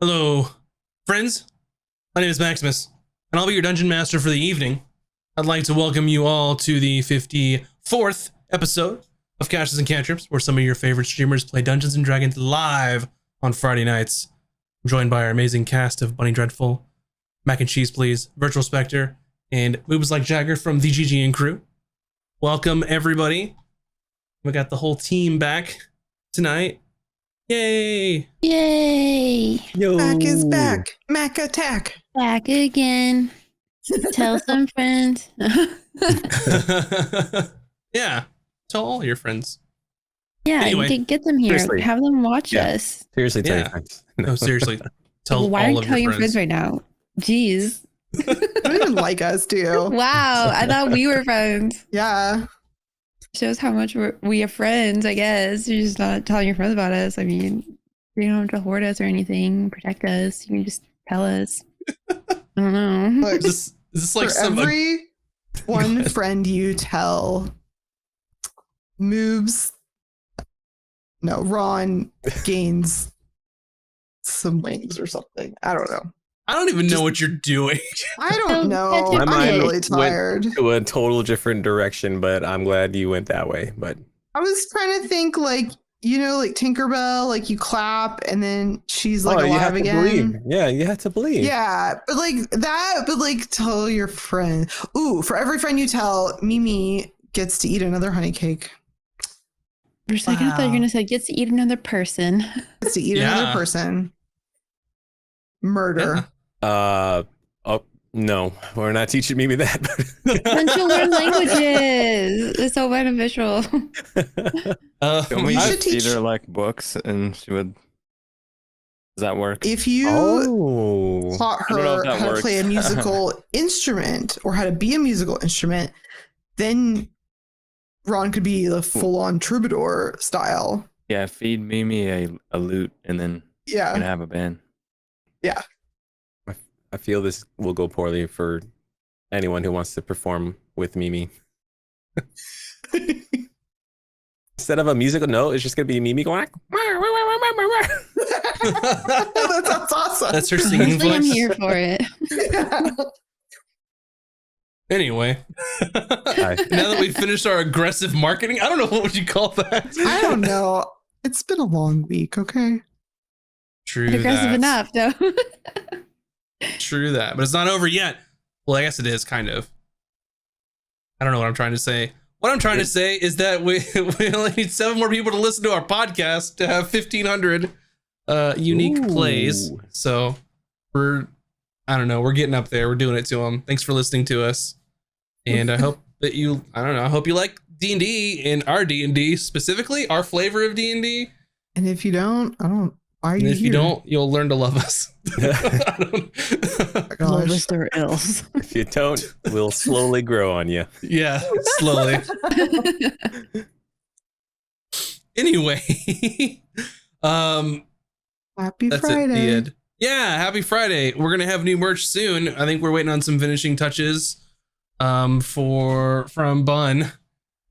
Hello, friends. My name is Maximus, and I'll be your dungeon master for the evening. I'd like to welcome you all to the 54th episode of Caches and Cantrips, where some of your favorite streamers play Dungeons and Dragons live on Friday nights. I'm joined by our amazing cast of Bunny Dreadful, Mac and Cheese Please, Virtual Spectre, and Moves Like Jagger from the GGN crew. Welcome, everybody. We got the whole team back tonight. Yay! Yay! Yo. Mac is back. Mac attack. Back again. Tell some friends. Yeah, tell all your friends. Yeah, Anyway. you can get them here. Seriously. Have them watch Yeah. us. Seriously, tell Yeah. your friends. No, seriously, tell Why all aren't of you telling your your friends. friends right now? Jeez. You don't even like us, do you? Wow, I thought we were friends. Yeah. Shows how much we are friends, I guess. You're just not telling your friends about us. I mean, you don't have to hoard us or anything, protect us. You can just tell us. I don't know. Look, Is this like for some? every one friend you tell, Ron gains some wings or something. I don't know. I don't even know what you're doing. I don't know. My I'm mind really went- tired. To a total different direction, but I'm glad you went that way. But I was trying to think like, like Tinkerbell, like you clap and then she's like you alive have to again. believe. Yeah, you have to believe. Yeah, but tell your friend. Ooh, for every friend you tell, Mimi gets to eat another honey cake. For a second, I thought you were going to say, gets to eat another person. Gets to eat Yeah. another person. Murder. Oh no, we're not teaching Mimi that. Then she'll learn languages. It's so beneficial. Don't we You just should teach- feed her like books and she would. Does that work? If you Oh, taught I don't know her if that how to play a works. musical instrument or how to be a musical instrument, then Ron could be the full-on troubadour style. Yeah, feed Mimi a lute and then you can Yeah. have a band. I feel this will go poorly for anyone who wants to perform with Mimi. Instead of a musical note, it's just gonna be Mimi going. That sounds awesome. That's her singing Honestly, I'm voice. here for it. Anyway, Hi. now that we finished our aggressive marketing, I don't know what would you call that. I don't know. It's been a long week, okay? True Aggressive that. enough, though. True that, but it's not over yet. Well, I guess it is kind of. I don't know what I'm trying to say. What I'm trying to say is that we only need 7 more people to listen to our podcast to have 1,500 unique plays. Ooh. So we're getting up there. We're doing it to them. Thanks for listening to us, and I hope that I hope you like D&D and our D&D, specifically our flavor of D&D. And if you don't, why are And you if you here? don't, you'll learn to love us. I don't- Gosh. Lowest or else. If you don't, we'll slowly grow on you. Yeah, slowly. Anyway, Happy that's Friday. it. The end. Yeah, happy Friday. We're gonna have new merch soon. I think we're waiting on some finishing touches, from Bun,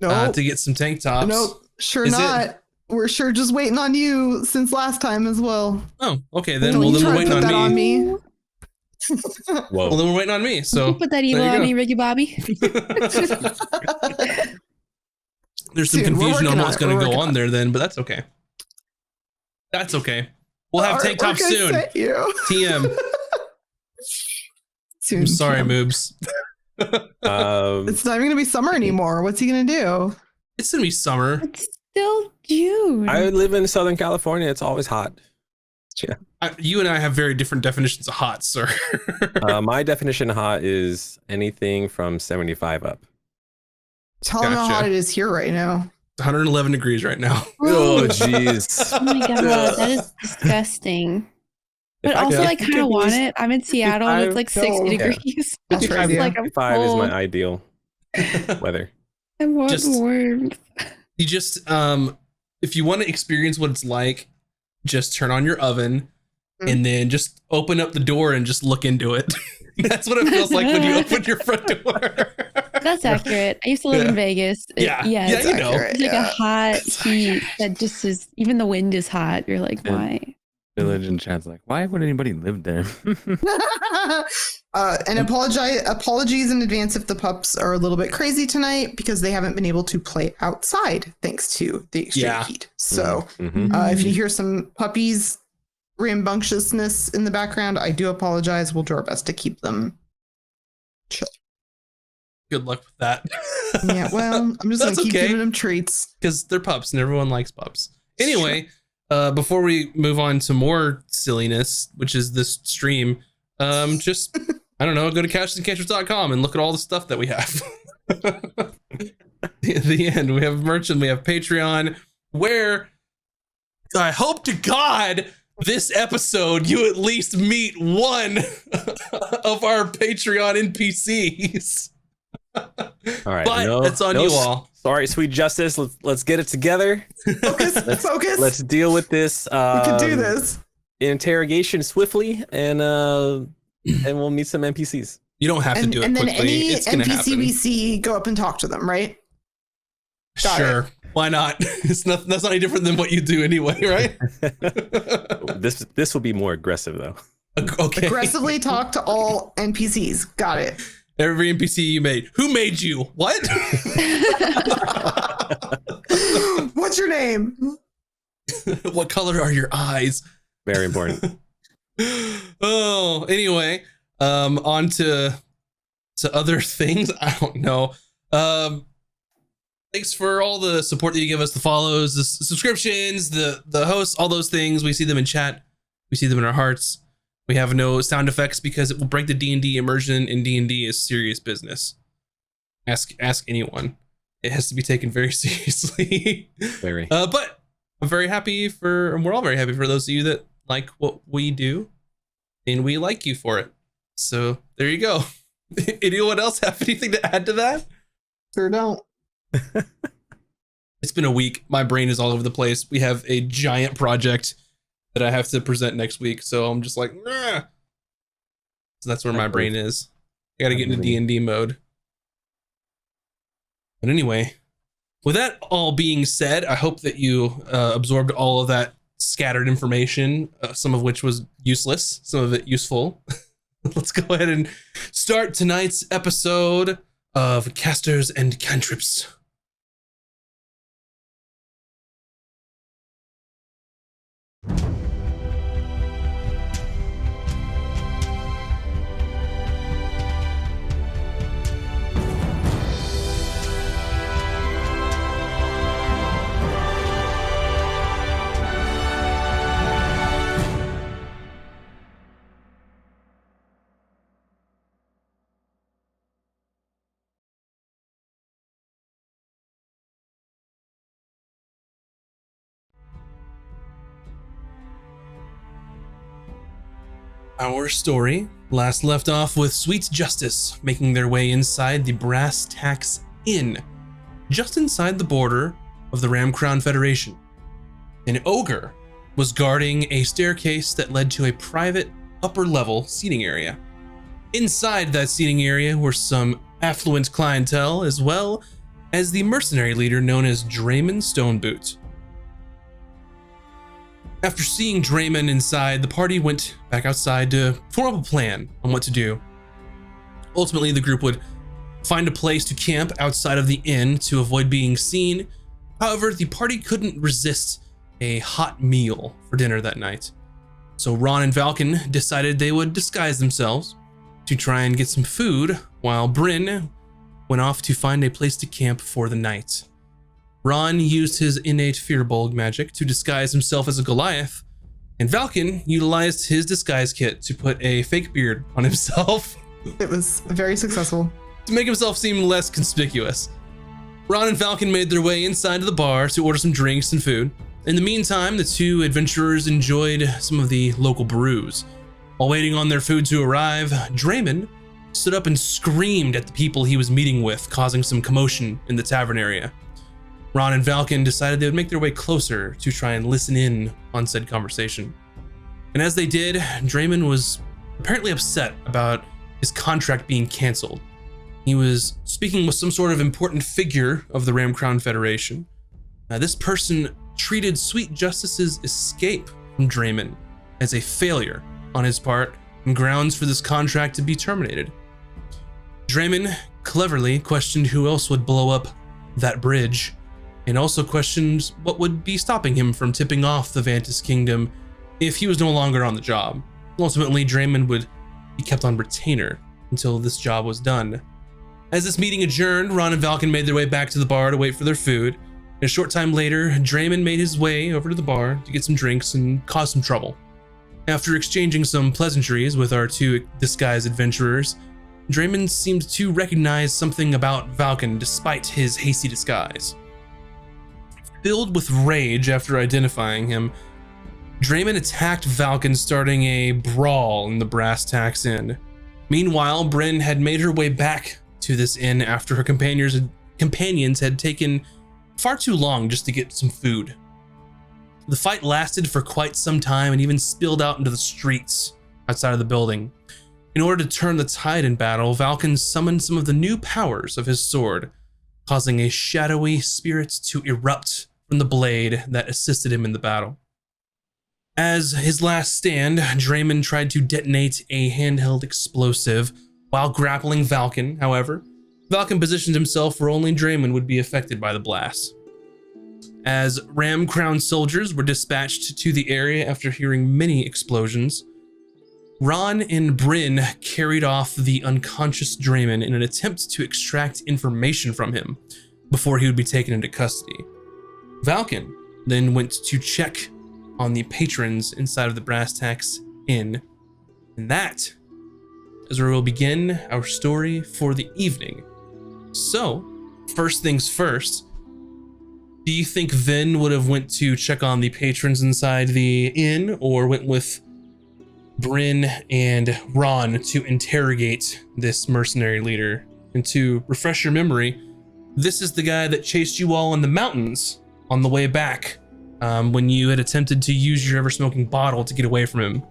Nope. to get some tank tops. Nope. Sure Is it- not. We're sure just waiting on you since last time as well. Oh, okay. Then Don't well, you then we're try to waiting put on that me. on me. Whoa. Well, then we're waiting on me. So Put that evil there you on go. me, Ricky Bobby. There's some Soon, we're confusion on working on what's it, going we're to go working on on there then, but that's okay. That's okay. We'll have tank tops Artwork I soon. sent you. TM. Soon. I'm sorry, TM. Moobs. It's not even gonna be summer anymore. What's he gonna do? It's gonna be summer. It's still June. I live in Southern California. It's always hot. You and I have very different definitions of hot, sir. My definition of hot is anything from 75 up. Tell him how Gotcha. hot it is here right now. 111 degrees right now. Oh, jeez. Oh my god, that is disgusting. But If I also, could- I kind of want it. I'm in Seattle and it's like 60 No. degrees. That's It's crazy. like I'm 55 is cold. my ideal weather. I want Just- warmth. You just if you want to experience what it's like, just turn on your oven and then just open up the door and just look into it. That's what it feels like when you open your front door. That's accurate. I used to live Yeah. in Vegas. Yeah. Yeah. Yeah, It's, you know. accurate, like a yeah. hot It's heat accurate. that just is, even the wind is hot. You're like, Yeah. why? Village and chat's like, why would anybody live there? And apologies in advance if the pups are a little bit crazy tonight because they haven't been able to play outside thanks to the extreme heat. So if you hear some puppies rambunctiousness in the background, I do apologize. We'll do our best to keep them chill. Good luck with that. Yeah, well, I'm just gonna That's keep okay. giving them treats Because they're pups and everyone likes pups. Anyway, before we move on to more silliness, which is this stream, just, I don't know, go to cashdandcantrips.com and look at all the stuff that we have. At the end, we have merch and we have Patreon, where I hope to God this episode you at least meet one of our Patreon NPCs. All right, But that's on you all. Sorry, sweet justice. Let's get it together. focus. Let's deal with this. We can do this. Interrogation swiftly, and we'll meet some NPCs. You don't have to do it And then quickly. any It's gonna NPC happen. we see, go up and talk to them, right? Got Sure. Why not? That's not any different than what you do anyway, right? This will be more aggressive though. Okay. Aggressively talk to all NPCs. Got it. Every NPC you made. Who made you? What? What's your name? What color are your eyes? Very important. Oh, anyway, on to other things. I don't know. Thanks for all the support that you give us, the follows, the subscriptions, the hosts, all those things. We see them in chat. We see them in our hearts. We have no sound effects because it will break the D&D immersion, and D&D is serious business. Ask anyone. It has to be taken very seriously. Very. But I'm very happy and we're all very happy for those of you that like what we do, and we like you for it. So there you go. Anyone else have anything to add to that? Sure don't. It's been a week. My brain is all over the place. We have a giant project that I have to present next week, so I'm just like, nah. So that's where my brain is. I got to get into D&D mode. But anyway, with that all being said, I hope that you absorbed all of that scattered information, some of which was useless, some of it useful. Let's go ahead and start tonight's episode of Casters and Cantrips. Our story last left off with Sweet Justice making their way inside the Brass Tacks Inn, just inside the border of the Ramcrown Federation. An ogre was guarding a staircase that led to a private upper-level seating area. Inside that seating area were some affluent clientele, as well as the mercenary leader known as Draymond Stoneboot. After seeing Draymond inside, the party went back outside to form up a plan on what to do. Ultimately, the group would find a place to camp outside of the inn to avoid being seen. However, the party couldn't resist a hot meal for dinner that night. So Ron and Valken decided they would disguise themselves to try and get some food, while Bryn went off to find a place to camp for the night. Ron used his innate Fearbulg magic to disguise himself as a Goliath, and Valken utilized his disguise kit to put a fake beard on himself It was very successful. to make himself seem less conspicuous. Ron and Valken made their way inside of the bar to order some drinks and food. In the meantime, the two adventurers enjoyed some of the local brews. While waiting on their food to arrive, Draymond stood up and screamed at the people he was meeting with, causing some commotion in the tavern area. Ron and Valken decided they would make their way closer to try and listen in on said conversation. And as they did, Draymond was apparently upset about his contract being canceled. He was speaking with some sort of important figure of the Ramcrown Federation. This person treated Sweet Justice's escape from Draymond as a failure on his part and grounds for this contract to be terminated. Draymond cleverly questioned who else would blow up that bridge, and also questioned what would be stopping him from tipping off the Vantis Kingdom if he was no longer on the job. Ultimately, Draymond would be kept on retainer until this job was done. As this meeting adjourned, Ron and Valken made their way back to the bar to wait for their food. And a short time later, Draymond made his way over to the bar to get some drinks and cause some trouble. After exchanging some pleasantries with our two disguised adventurers, Draymond seemed to recognize something about Valken despite his hasty disguise. Filled with rage after identifying him, Draymond attacked Valken, starting a brawl in the Brass Tacks Inn. Meanwhile, Bryn had made her way back to this inn after her companions had taken far too long just to get some food. The fight lasted for quite some time and even spilled out into the streets outside of the building. In order to turn the tide in battle, Valken summoned some of the new powers of his sword, causing a shadowy spirit to erupt from the blade that assisted him in the battle. As his last stand, Draymond tried to detonate a handheld explosive while grappling Valken. However, Valken positioned himself where only Draymond would be affected by the blast. As ram-crowned soldiers were dispatched to the area after hearing many explosions, Ron and Bryn carried off the unconscious Draymond in an attempt to extract information from him before he would be taken into custody. Valken then went to check on the patrons inside of the Brass Tacks Inn, and that is where we'll begin our story for the evening. So, first things first, do you think Vin would have went to check on the patrons inside the inn, or went with Bryn and Ron to interrogate this mercenary leader? And to refresh your memory, this is the guy that chased you all in the mountains on the way back when you had attempted to use your ever-smoking bottle to get away from him.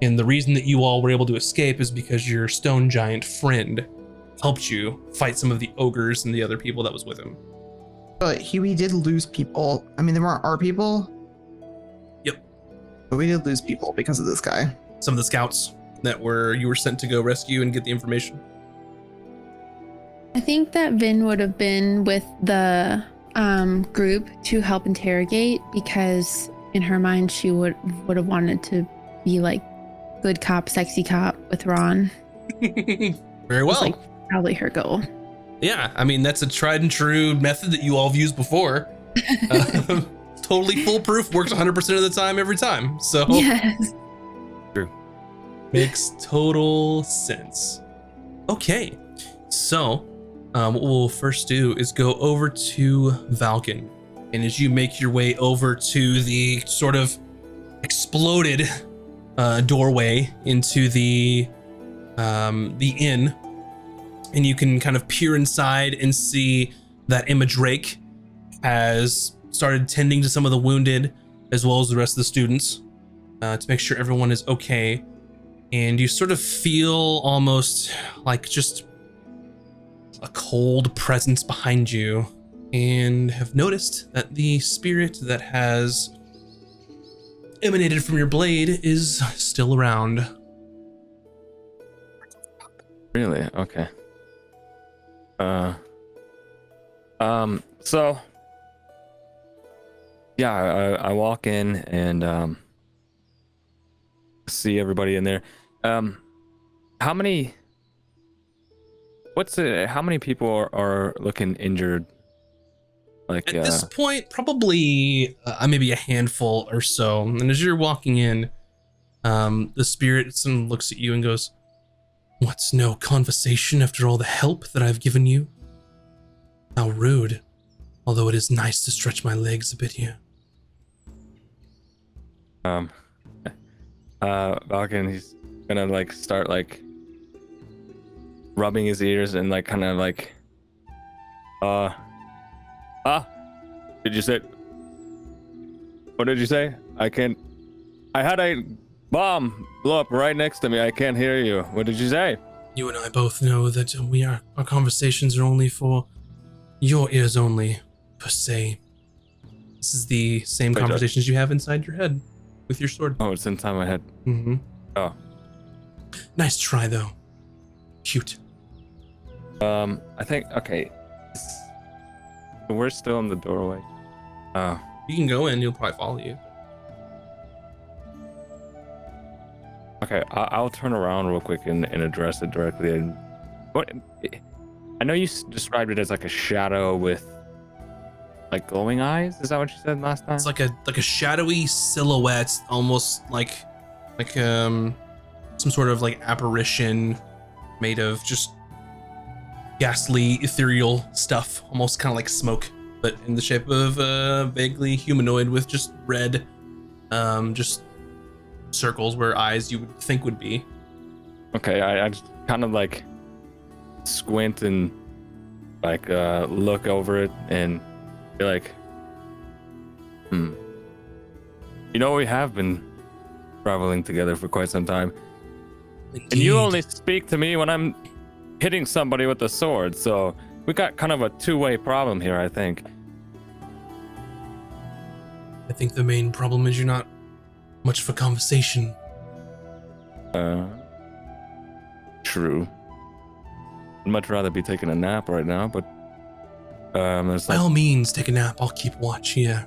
And the reason that you all were able to escape is because your stone giant friend helped you fight some of the ogres and the other people that was with him. But we did lose people. I mean, they weren't our people. Yep. But we did lose people because of this guy. Some of the scouts that you were sent to go rescue and get the information. I think that Vin would have been with the group to help interrogate, because in her mind she would have wanted to be like good cop, sexy cop with Ron. Very well. Like probably her goal. Yeah, I mean, that's a tried and true method that you all have used before. Totally foolproof, works 100% of the time, every time. So yes. True. Makes total sense. Okay, so what we'll first do is go over to Valken. And as you make your way over to the sort of exploded doorway into the inn, and you can kind of peer inside and see that Emma Drake has started tending to some of the wounded as well as the rest of the students to make sure everyone is okay. And you sort of feel almost like just a cold presence behind you, and have noticed that the spirit that has emanated from your blade is still around. Really? Okay. So yeah, I walk in and see everybody in there. How many people are looking injured? Like at this point, probably maybe a handful or so. And as you're walking in, the spirit looks at you and goes, "What's no conversation after all the help that I've given you? How rude, although it is nice to stretch my legs a bit here." Valken, he's gonna like start like rubbing his ears and like kind of like did you say, what did you say? I had a bomb blow up right next to me. I can't hear you. What did you say? You and I both know that our conversations are only for your ears only, per se. This is the same conversations you have inside your head. with your sword. Oh, it's inside my head. Mm-hmm. Oh. Nice try, though. Cute. I think, okay. We're still in the doorway. Oh. You can go in. He'll probably follow you. Okay, I'll turn around real quick and address it directly. And what? I know you described it as like a shadow with like glowing eyes. Is that what you said last time? It's like a shadowy silhouette, almost like some sort of like apparition made of just ghastly ethereal stuff, almost kind of like smoke, but in the shape of vaguely humanoid with just red just circles where eyes you would think would be. Okay, I just kind of like squint and like look over it and be like, You know, we have been traveling together for quite some time. Indeed. And you only speak to me when I'm hitting somebody with a sword, so we got kind of a two-way problem here, I think. I think the main problem is you're not much for conversation. True. I'd much rather be taking a nap right now, but it's By like, all means, take a nap. I'll keep watch here.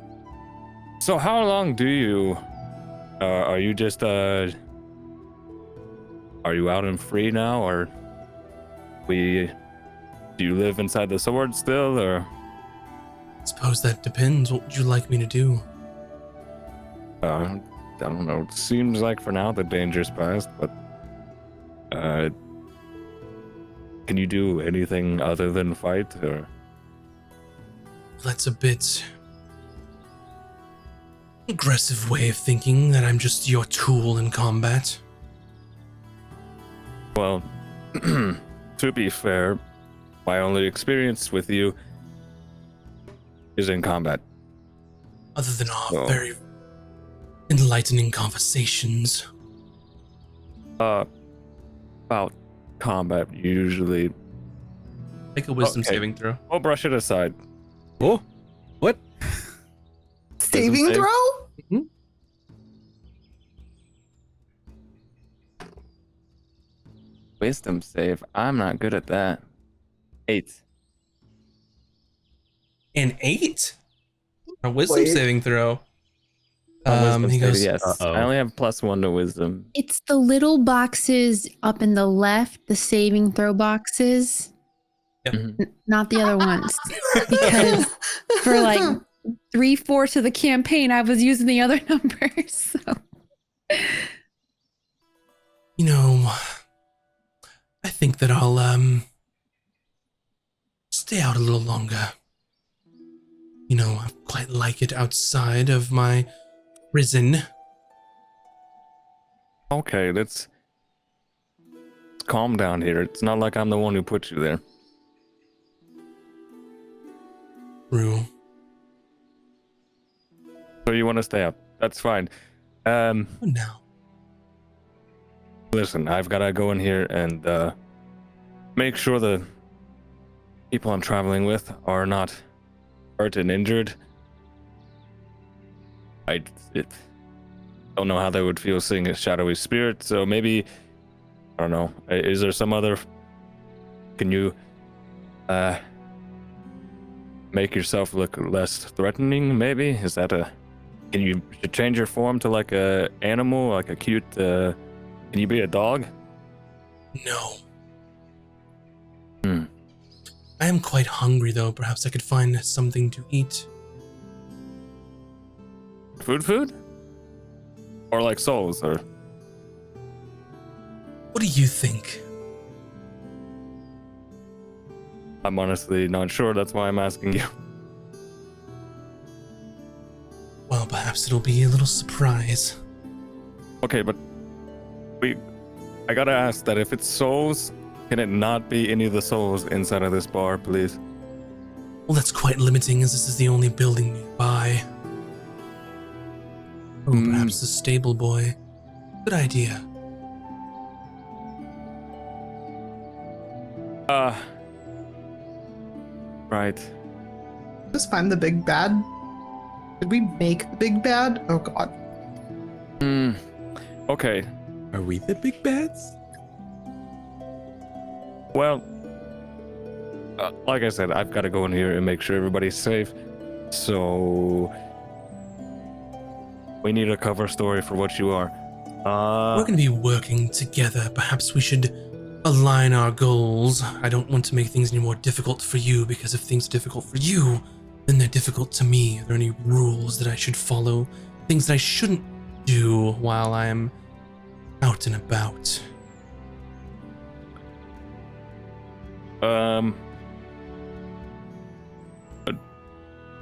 so how long do you are you just are you out and free now, or do you live inside the sword still, or Suppose that depends. What would you like me to do? I don't know. It seems like for now the danger's past, but can you do anything other than fight, or? That's a bit aggressive way of thinking that I'm just your tool in combat. Well, to be fair, my only experience with you is in combat. Other than our Oh. very enlightening conversations. About combat, usually. Make a wisdom Okay. saving throw. I'll brush it aside. Oh, what? Saving save. throw? Wisdom save. I'm not good at that. 8. An 8? A wisdom Wait. saving throw. Wisdom He save, goes, yes. Uh-oh. I only have +1 to wisdom. It's the little boxes up in the left, the saving throw boxes, not the other ones. Because for like 3/4 of the campaign, I was using the other numbers. So. you know, I think that I'll stay out a little longer. You know, I quite like it outside of my prison. Okay, let's calm down here. It's not like I'm the one who put you there. True. So you want to stay up? That's fine. What now? Listen, I've got to go in here and make sure the people I'm traveling with are not hurt and injured. I don't know how they would feel seeing a shadowy spirit, so maybe, I don't know, is there some other, can you make yourself look less threatening, maybe? Is that can you change your form to like a animal, like a cute, can you be a dog? No. Hmm. I am quite hungry, though. Perhaps I could find something to eat. Food? Or like souls, or? What do you think? I'm honestly not sure, that's why I'm asking you. Well, perhaps it'll be a little surprise. Okay, but I gotta ask that if it's souls, can it not be any of the souls inside of this bar, please? Well, that's quite limiting, as this is the only building nearby. Or perhaps the stable boy. Good idea. Right. Just find the big bad. Did we make the big bad? Oh god. Okay. Are we the big bads? Well, like I said, I've got to go in here and make sure everybody's safe. So we need a cover story for what you are. We're going to be working together. Perhaps we should align our goals. I don't want to make things any more difficult for you, because if things are difficult for you, then they're difficult to me. Are there any rules that I should follow? Things that I shouldn't do while I'm out and about?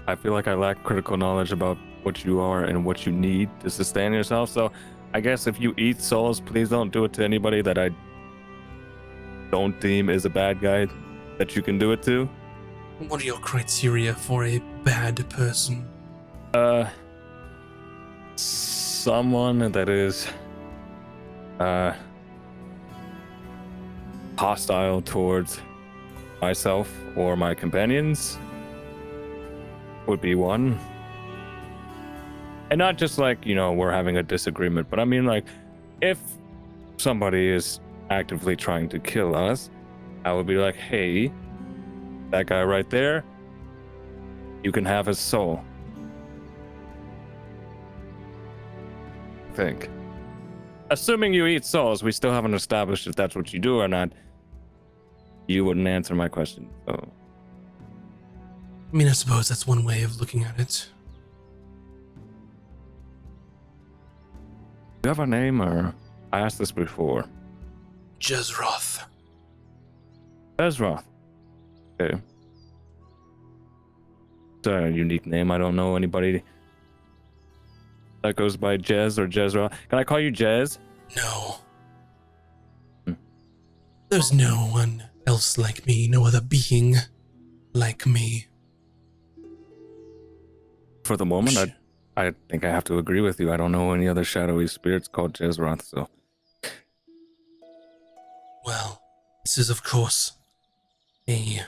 I feel like I lack critical knowledge about what you are and what you need to sustain yourself. So I guess if you eat souls, please don't do it to anybody that I don't deem is a bad guy that you can do it to. What are your criteria for a bad person? Someone that is hostile towards myself or my companions would be one. And not just like, we're having a disagreement, but I mean, like, if somebody is actively trying to kill us, I would be like, hey, that guy right there, you can have his soul. I think. Assuming you eat souls, we still haven't established if that's what you do or not. You wouldn't answer my question, so. I mean, I suppose that's one way of looking at it. Do you have a name, or I asked this before? Jezroth. Ezra. Okay. It's a unique name. I don't know anybody that goes by Jez or Jezra. Can I call you Jez? No. There's no one else like me, no other being like me. For the moment, I think I have to agree with you. I don't know any other shadowy spirits called Jezroth, so. Well, this is of course a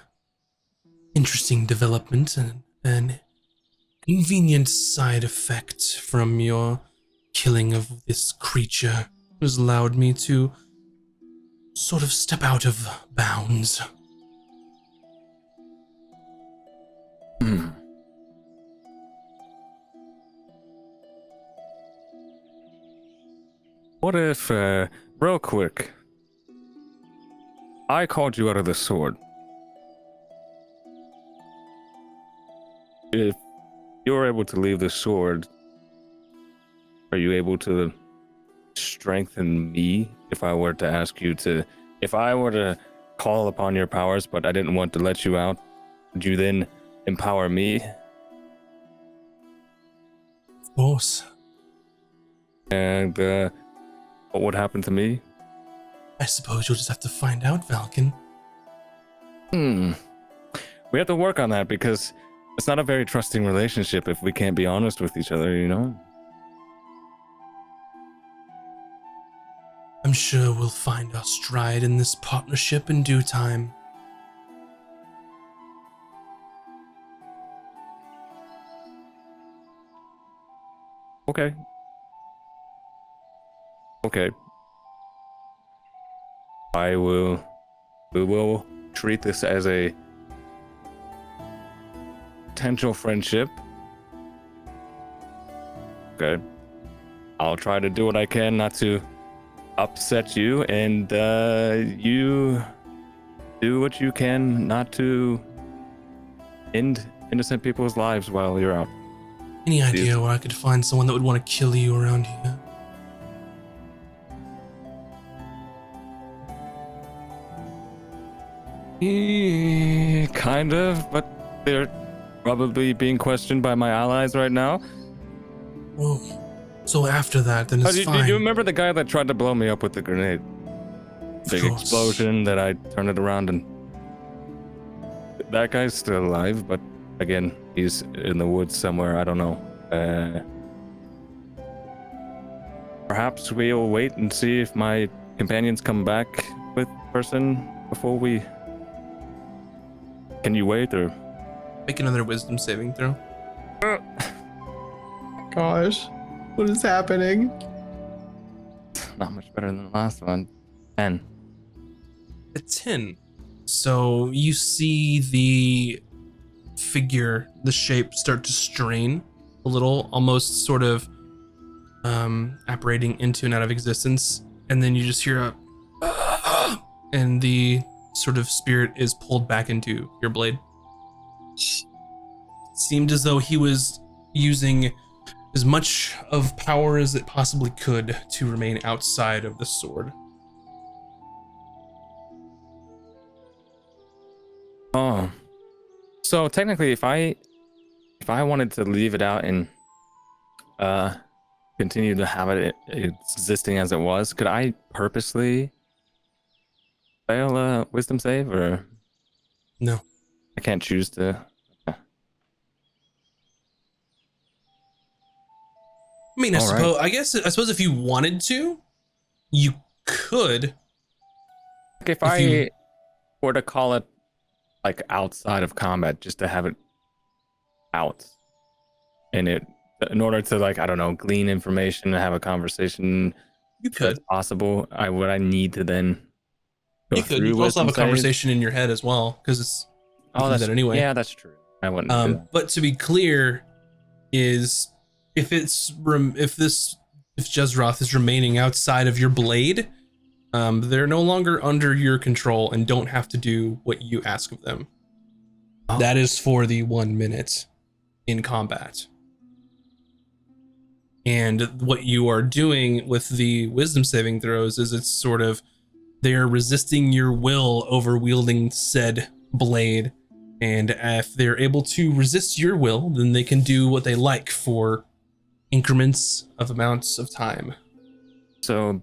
interesting development and an convenient side effect from your killing of this creature. It has allowed me to sort of step out of bounds. What if, real quick, I called you out of the sword? If you're able to leave the sword, are you able to strengthen me if I were to ask you to, if I were to call upon your powers, but I didn't want to let you out, would you then empower me? Of course. And, what would happen to me? I suppose you'll just have to find out, Falcon. We have to work on that because it's not a very trusting relationship if we can't be honest with each other, I'm sure we'll find our stride in this partnership in due time. Okay. We will treat this as a potential friendship. Okay. I'll try to do what I can not to upset you, and you do what you can not to end innocent people's lives while you're out. Any idea where I could find someone that would want to kill you around here? Kind of, but they're probably being questioned by my allies right now. Oh, so after that, then it's fine. Do you remember the guy that tried to blow me up with the grenade? Big explosion that I turned it around, and that guy's still alive, but again, he's in the woods somewhere. I don't know. Perhaps we'll wait and see if my companions come back with person before we. Can you wait, or make another wisdom saving throw? Gosh, what is happening? not much better than the last one. 10. A 10. So you see the figure, the shape start to strain a little, almost sort of apparating into and out of existence. And then you just hear a and the sort of spirit is pulled back into your blade. It seemed as though he was using as much of power as it possibly could to remain outside of the sword. Oh, so technically, if I wanted to leave it out and continue to have it existing as it was, could I purposely fail a wisdom save, or No. I can't choose to? I mean, All right. I suppose if you wanted to, you could. Like if I were to call it like outside of combat, just to have it out, and it in order to, like, I don't know, glean information and have a conversation. You could. If possible. Would I need to then go You could. through You could also have a wisdom saves? conversation in your head as well, because it's That's that anyway. Yeah, that's true. I wouldn't do that. But to be clear, is if Jezroth is remaining outside of your blade, they're no longer under your control and don't have to do what you ask of them. Oh. That is for the 1 minute in combat. And what you are doing with the wisdom saving throws is it's sort of, they're resisting your will over wielding said blade. And if they're able to resist your will, then they can do what they like for increments of amounts of time. So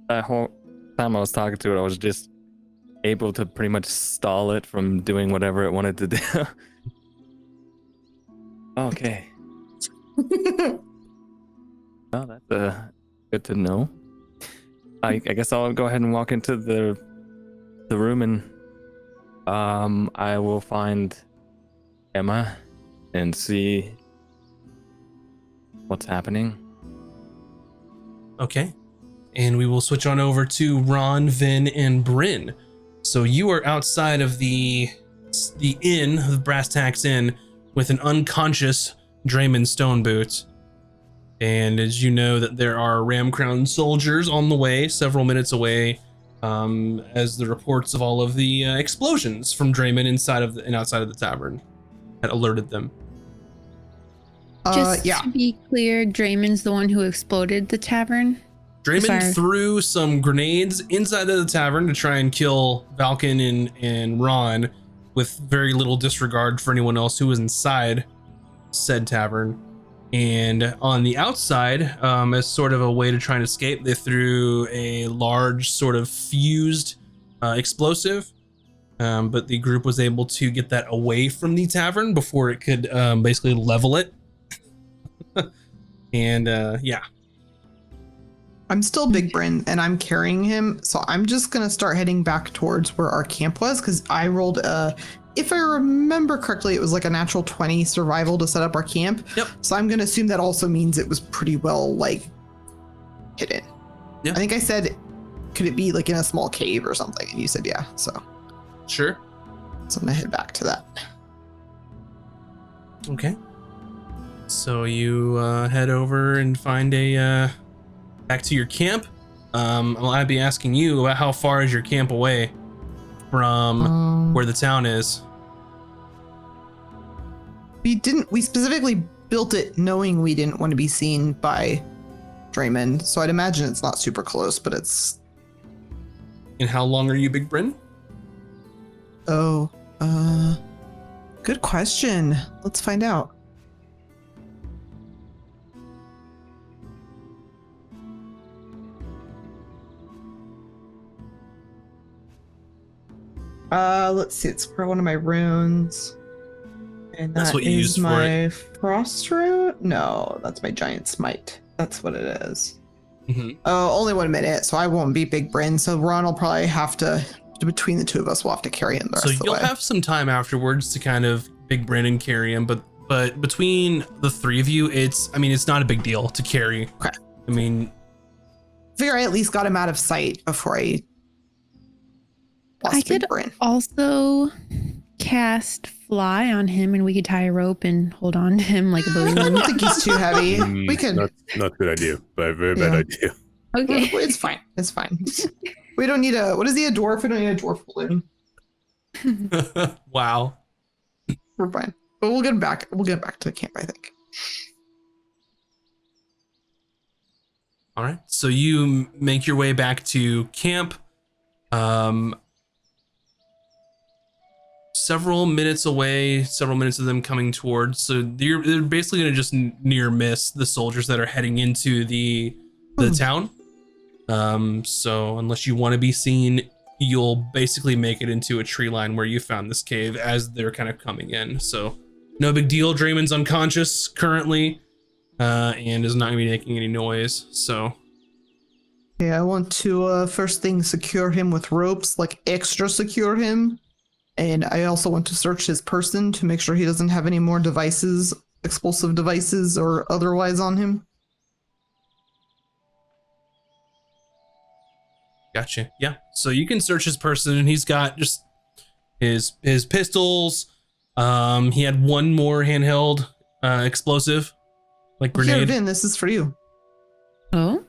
that whole time I was talking to it, I was just able to pretty much stall it from doing whatever it wanted to do. Okay. Well, that's good to know. I guess I'll go ahead and walk into the room, and I will find Emma and see what's happening. Okay. And we will switch on over to Ron, Vin, and Bryn. So you are outside of the inn, the Brass Tacks Inn, with an unconscious Draymond Stoneboot. And as you know that there are Ram Crown soldiers on the way, several minutes away, as the reports of all of the explosions from Draymond inside of and outside of the tavern had alerted them. Just to be clear, Draymond's the one who exploded the tavern. Draymond threw some grenades inside of the tavern to try and kill Valken and Ron, with very little disregard for anyone else who was inside said tavern. And on the outside, as sort of a way to try and escape, they threw a large sort of fused explosive. But the group was able to get that away from the tavern before it could basically level it. And yeah. I'm still Big Bryn and I'm carrying him. So I'm just going to start heading back towards where our camp was, because I rolled if I remember correctly, it was like a natural 20 survival to set up our camp. Yep. So I'm going to assume that also means it was pretty well like hidden. Yep. I think I said, could it be like in a small cave or something? And you said, yeah. So Sure. I'm going to head back to that. Okay. So you head over and find a back to your camp. I'll be asking you about how far is your camp away from where the town is. We specifically built it knowing we didn't want to be seen by Draymond. So I'd imagine it's not super close, but it's. And how long are you, Big Bryn? Oh, good question. Let's find out. Let's see. It's for one of my runes. And That's what you is used for my it. frost rune? No, that's my giant smite. That's what it is. Mm-hmm. Oh, only 1 minute, so I won't be Big Bryn. So Ron will probably have to, between the two of us, we'll have to carry him the rest So of the you'll way. have some time afterwards to kind of Big Bryn and carry him, but between the three of you, it's not a big deal to carry. Okay. I mean, figure I at least got him out of sight before I lost I could Big Brain. also cast fly on him, and we could tie a rope and hold on to him like a I balloon. don't think he's too heavy. We could. Not a good idea, but a very bad Yeah. idea. Okay. It's fine. It's fine. We don't need a. What is he? A dwarf? We don't need a dwarf balloon. Wow. We're fine. But we'll get him back. We'll get back to the camp, I think. All right. So you make your way back to camp. Several minutes away, several minutes of them coming towards. So they're basically going to just near miss the soldiers that are heading into the town. So unless you want to be seen, you'll basically make it into a tree line where you found this cave as they're kind of coming in. So no big deal. Draymond's unconscious currently, and is not going to be making any noise. So Yeah, I want to first thing secure him with ropes, like extra secure him. And I also want to search his person to make sure he doesn't have any more devices, explosive devices or otherwise on him. gotcha. Yeah. So you can search his person, and he's got just his pistols. He had one more handheld explosive, like Here, grenade. Vin, this is for you. Oh,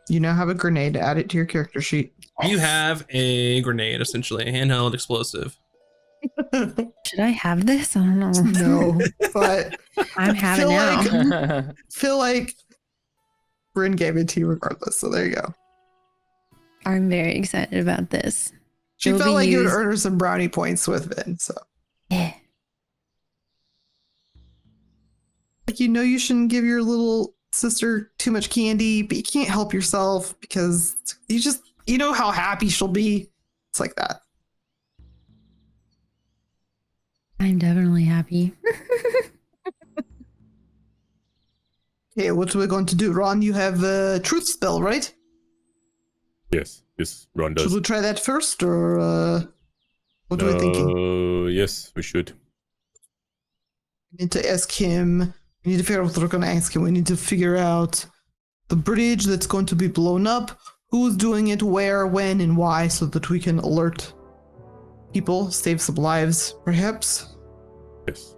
You now have a grenade. Add it to your character sheet. You have a grenade, essentially, a handheld explosive. should I have this? I don't know. No, but I'm having feel now. feel like Bryn gave it to you regardless. So there you go. I'm very excited about this. She It'll felt be like you would used- earn her some brownie points with Vin. So, Yeah. like, you shouldn't give your little sister too much candy, but you can't help yourself because you know how happy she'll be. It's like that. I'm definitely happy. Okay, what are we going to do? Ron, you have a truth spell, right? Yes, Ron does. Should we try that first, or what are we thinking? Yes, we should. We need to ask him. We need to figure out what we're going to ask him. We need to figure out the bridge that's going to be blown up, who's doing it, where, when, and why, so that we can alert people, save some lives, perhaps. Yes.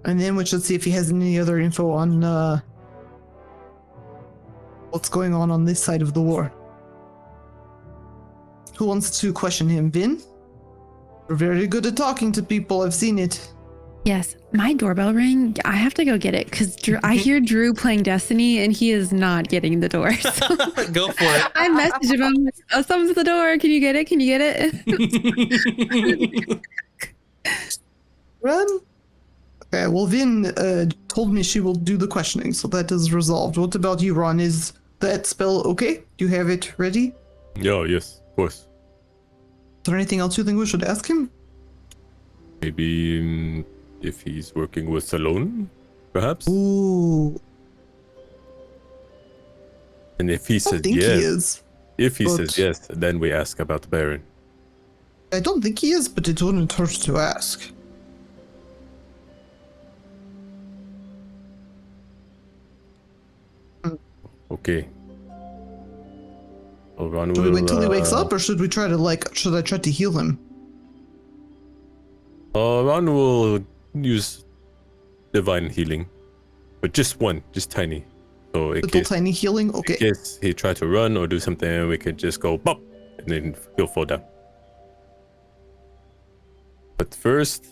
And then we should see if he has any other info on what's going on this side of the war. Who wants to question him? Vin? You're very good at talking to people. I've seen it. Yes, my doorbell ring. I have to go get it because I hear Drew playing Destiny and he is not getting the door. So Go for it. I messaged him. I'm like, oh, someone's at the door. Can you get it? Can you get it? Run? Okay, well, Vin told me she will do the questioning, so that is resolved. What about you, Ron? Is that spell okay? Do you have it ready? Yeah, yes, of course. Is there anything else you think we should ask him? Maybe if he's working with Salone, perhaps? Ooh, And if he I says think yes, he is. if he but- says yes, then we ask about the Baron. I don't think he is, but it wouldn't hurt to ask. Okay. Well, Ron Should we will, wait till he wakes up, or should we try to should I try to heal him? Ron will use divine healing, but just one, just tiny. So in Little case, tiny healing? in Okay. case he try to run or do something, we could just go bop, and then he'll fall down. But first,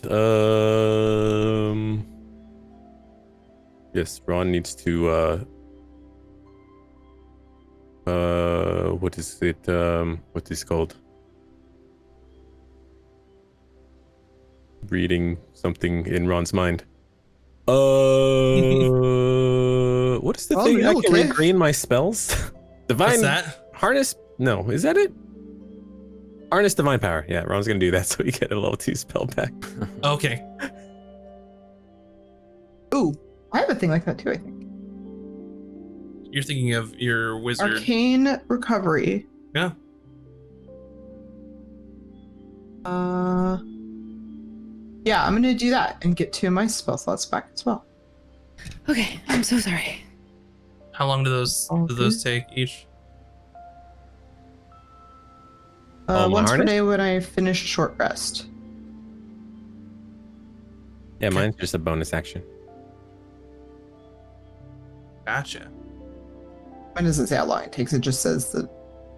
yes, Ron needs to what is it? What is it called? Reading something in Ron's mind. What is the Ron, thing? are you I can okay? regreen my spells. Divine What's that? harness? No, is that it? Harness divine power. Yeah, Ron's gonna do that so we get a level 2 spell back. Okay. Ooh, I have a thing like that too, I think. You're thinking of your wizard. Arcane recovery. Yeah. Yeah, I'm gonna do that and get 2 of my spell slots back as well. Okay, I'm so sorry. How long do those take each? my Once per harness? day when I finish a short rest. Yeah, mine's just a bonus action. Gotcha. Mine doesn't say how long it takes. It just says that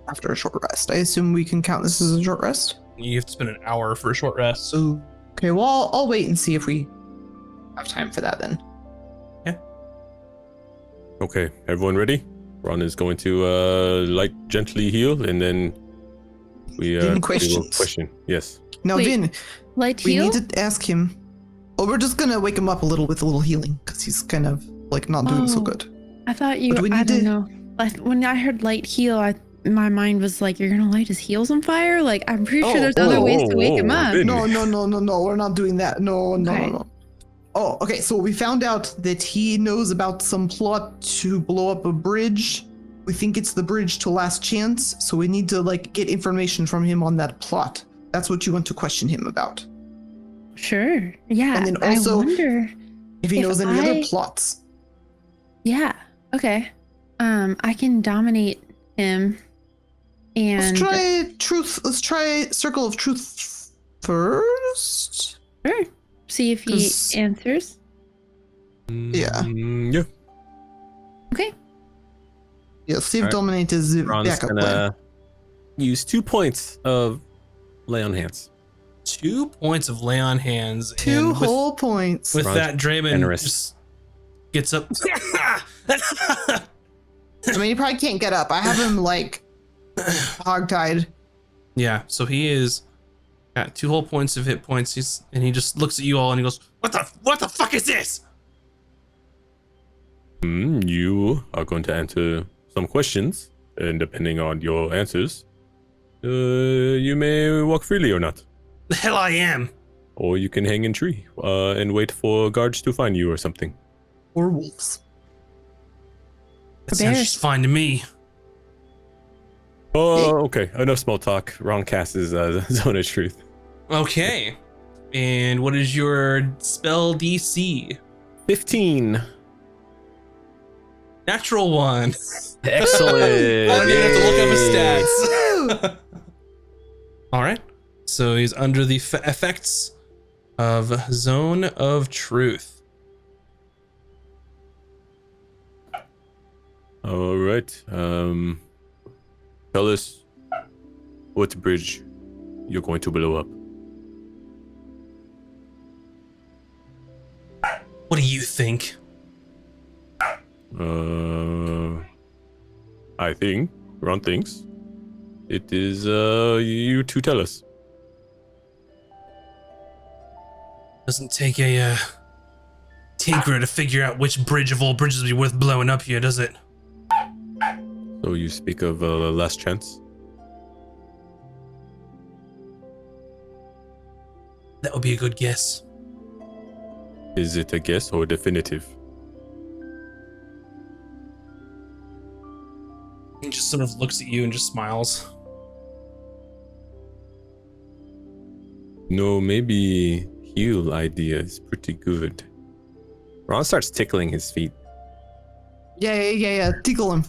after a short rest. I assume we can count this as a short rest. You have to spend an hour for a short rest. So, okay, well, I'll wait and see if we have time for that then. Okay, everyone ready? Ron is going to light gently heal, and then we Vin will questions. question. Yes. Now, Wait, Vin, Light we heal? need to ask him. Oh, we're just gonna wake him up a little with a little healing because he's kind of like not doing so Oh. good. I thought you. But we I need don't to- know. Like when I heard light heal, my mind was like, "You're gonna light his heels on fire." Like I'm pretty sure there's other ways to wake him up. Vin. No, we're not doing that. No. Okay. Oh, okay, so we found out that he knows about some plot to blow up a bridge. We think it's the bridge to Last Chance, so we need to like get information from him on that plot. That's what you want to question him about. Sure. Yeah. And then also- I wonder. If he If knows any other I- plots. Yeah. Okay. I can dominate him. And Let's try Circle of Truth first. sure. See if he 'Cause- answers. Yeah. Yeah. Okay. Yeah, see if Alright. Dominate is the Ron's backup gonna plan. use 2 points of lay on hands. 2 points of lay on hands. Two and whole points. with Ron's that, Draven generous. just gets up. I mean, he probably can't get up. I have him like hogtied. Yeah, so he is got 2 whole points of hit points. He just looks at you all and he goes, "What the fuck is this?" You are going to answer some questions, and depending on your answers, you may walk freely or not. The hell I am. Or you can hang in tree and wait for guards to find you or something. Or wolves. That sounds bears. just fine to me. Oh, okay. Enough small talk. Ron casts his Zone of Truth. Okay. And what is your spell DC? 15. Natural 1. Excellent. I don't even have to look up his Woo! stats. All right. So he's under the effects of Zone of Truth. All right. Tell us what bridge you're going to blow up. What do you think? I think, Ron thinks, it is you to tell us. Doesn't take a tinkerer to figure out which bridge of all bridges would be worth blowing up here, does it? So you speak of Last Chance? That would be a good guess. Is it a guess or definitive? He just sort of looks at you and just smiles. No, maybe heal idea is pretty good. Ron starts tickling his feet. Yeah. Tickle him.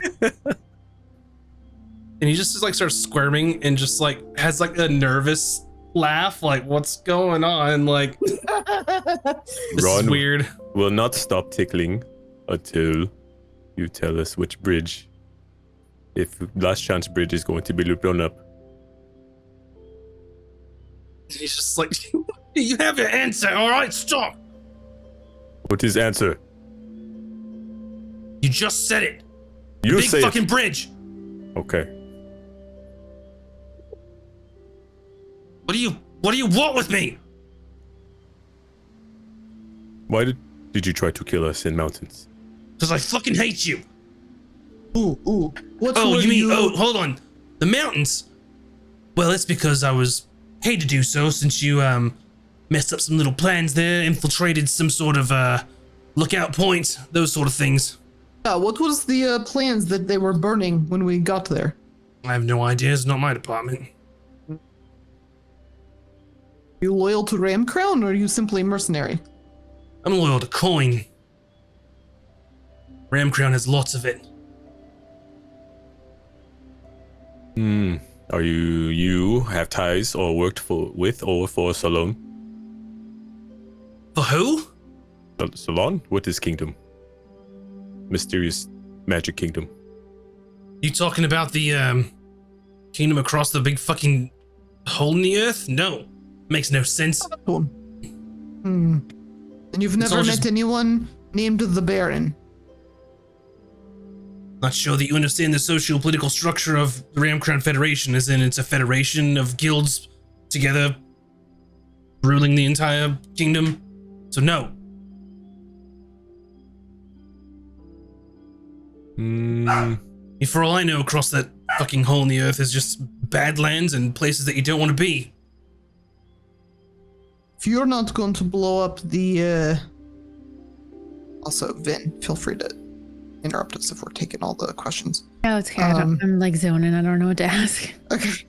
And he just like starts squirming and just like has like a nervous laugh, like what's going on? Like this Ron is weird. will not stop tickling until you tell us which bridge. If Last Chance Bridge is going to be blown up. He's just like, you have your answer, all right? Stop. What is answer? You just said it. You Big say fucking it. bridge. Okay. What do you want with me? Why did you try to kill us in mountains? Because I fucking hate you. Ooh. What's Oh, with you mean? Oh, hold on. The mountains. Well, it's because I was paid to do so since you messed up some little plans there, infiltrated some sort of lookout point, those sort of things. What was the plans that they were burning when we got there? I have no idea. It's not my department. You loyal to Ram Crown or are you simply mercenary? I'm loyal to coin. Ram Crown has lots of it. Are you have ties or worked with or for Salon? For who? Salon? What is kingdom? Mysterious magic kingdom. You talking about the kingdom across the big fucking hole in the earth? No. Makes no sense. And you've never all met just- anyone named the Baron? Not sure that you understand the socio-political structure of the Ramcrown Federation, as in it's a federation of guilds together ruling the entire kingdom. So no. For all I know, across that fucking hole in the earth is just badlands and places that you don't want to be. If you're not going to blow up the... Also, Vin, feel free to interrupt us if we're taking all the questions. Oh, it's okay. I'm like zoning. I don't know what to ask. Okay.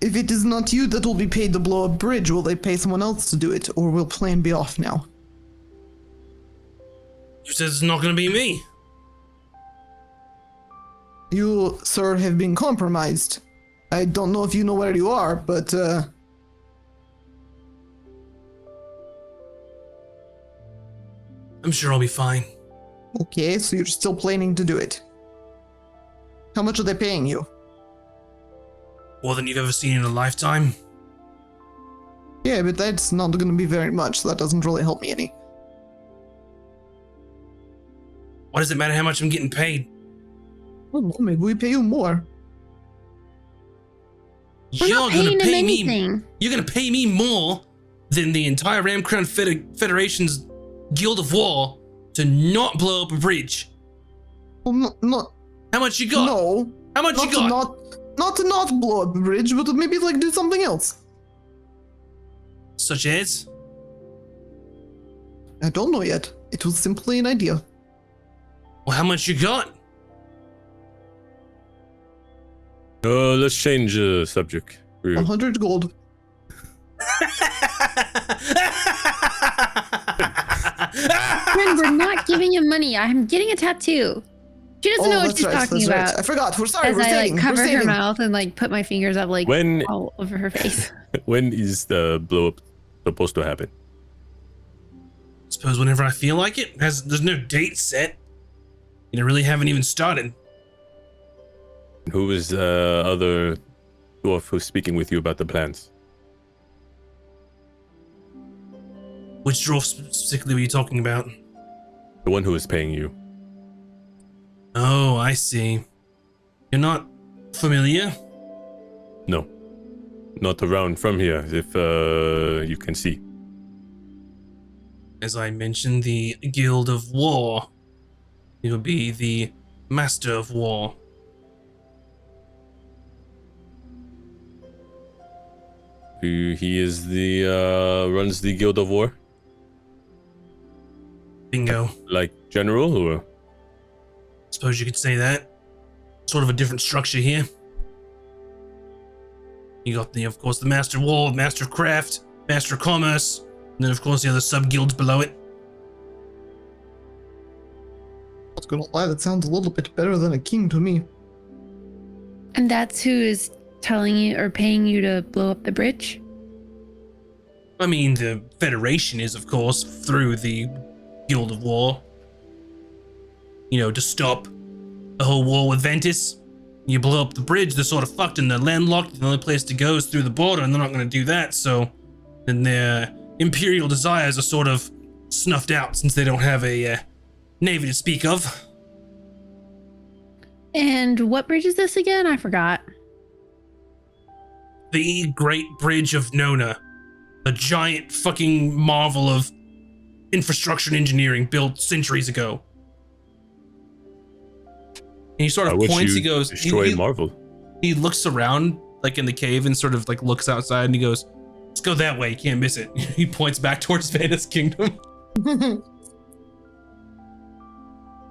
If it is not you that will be paid to blow a bridge, will they pay someone else to do it, or will plan be off now? You said it's not going to be me. You, sir, have been compromised. I don't know if you know where you are, but, I'm sure I'll be fine. Okay, so you're still planning to do it. How much are they paying you? More than you've ever seen in a lifetime. Yeah, but that's not gonna be very much, so that doesn't really help me any. Why does it matter how much I'm getting paid? Well, maybe we pay you more. We're not paying him anything. You're gonna pay me more than the entire Ramcrown Federation's Guild of War to not blow up a bridge. Well, not How much you got? no. How much you got? Not to not blow up a bridge, but to maybe like do something else. Such as? I don't know yet. It was simply an idea. Well, how much you got? Let's change subject. 100 gold. Friend, we're not giving him money. I'm getting a tattoo. She doesn't know what she's talking about. Right. I forgot. We're sorry. As We're I saving. like cover we're her saving. mouth and like put my fingers up like When- all over her face. When is the blow up supposed to happen? Suppose whenever I feel like it. There's no date set. You really haven't even started. Who is other dwarf who's speaking with you about the plans? Which dwarf specifically were you talking about? The one who is paying you. Oh, I see. You're not familiar? No. Not around from here, if you can see. As I mentioned, the Guild of War. It would be the Master of War. He is the runs the Guild of War, Bingo. like general, or Suppose you could say that. Sort of a different structure here. You got of course, the Master of War, Master of Craft, Master of Commerce, and then of course the other sub-guilds below it. I was gonna lie, that sounds a little bit better than a king to me. And that's who is telling you or paying you to blow up the bridge? I mean, the Federation is, of course, through the Guild of War. You know, to stop the whole war with Ventus. You blow up the bridge, they're sort of fucked and they're landlocked. The only place to go is through the border, and they're not going to do that, so then their imperial desires are sort of snuffed out since they don't have a navy to speak of. And what bridge is this again? I forgot. The Great Bridge of Nona. A giant fucking marvel of infrastructure and engineering built centuries ago. And he sort I of wish points, you he goes, destroy Marvel. he looks around like in the cave and sort of like looks outside and he goes, let's go that way, you can't miss it. He points back towards Vanda's kingdom.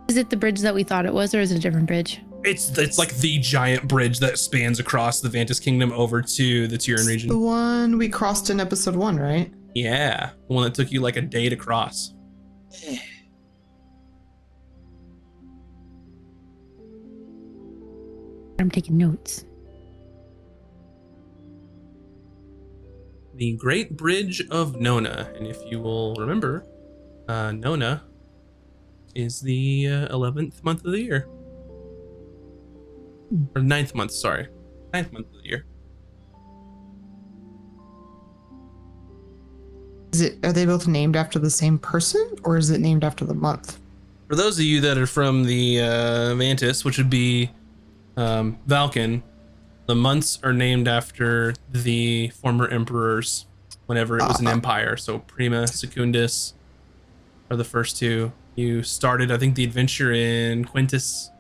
Is it the bridge that we thought it was, or is it a different bridge? It's like the giant bridge that spans across the Vantis kingdom over to the Tyrian The region. one we crossed in episode 1, right? Yeah, the one that took you like a day to cross. I'm taking notes. the Great Bridge of Nona. And if you will remember, Nona is the 11th month of the year. Or 9th month, sorry. 9th month of the year. Are they both named after the same person, or is it named after the month? For those of you that are from the Mantis, which would be Valken, the months are named after the former emperors whenever it was an empire. So Prima, Secundus are the first two. You started, I think, the adventure in Quintus,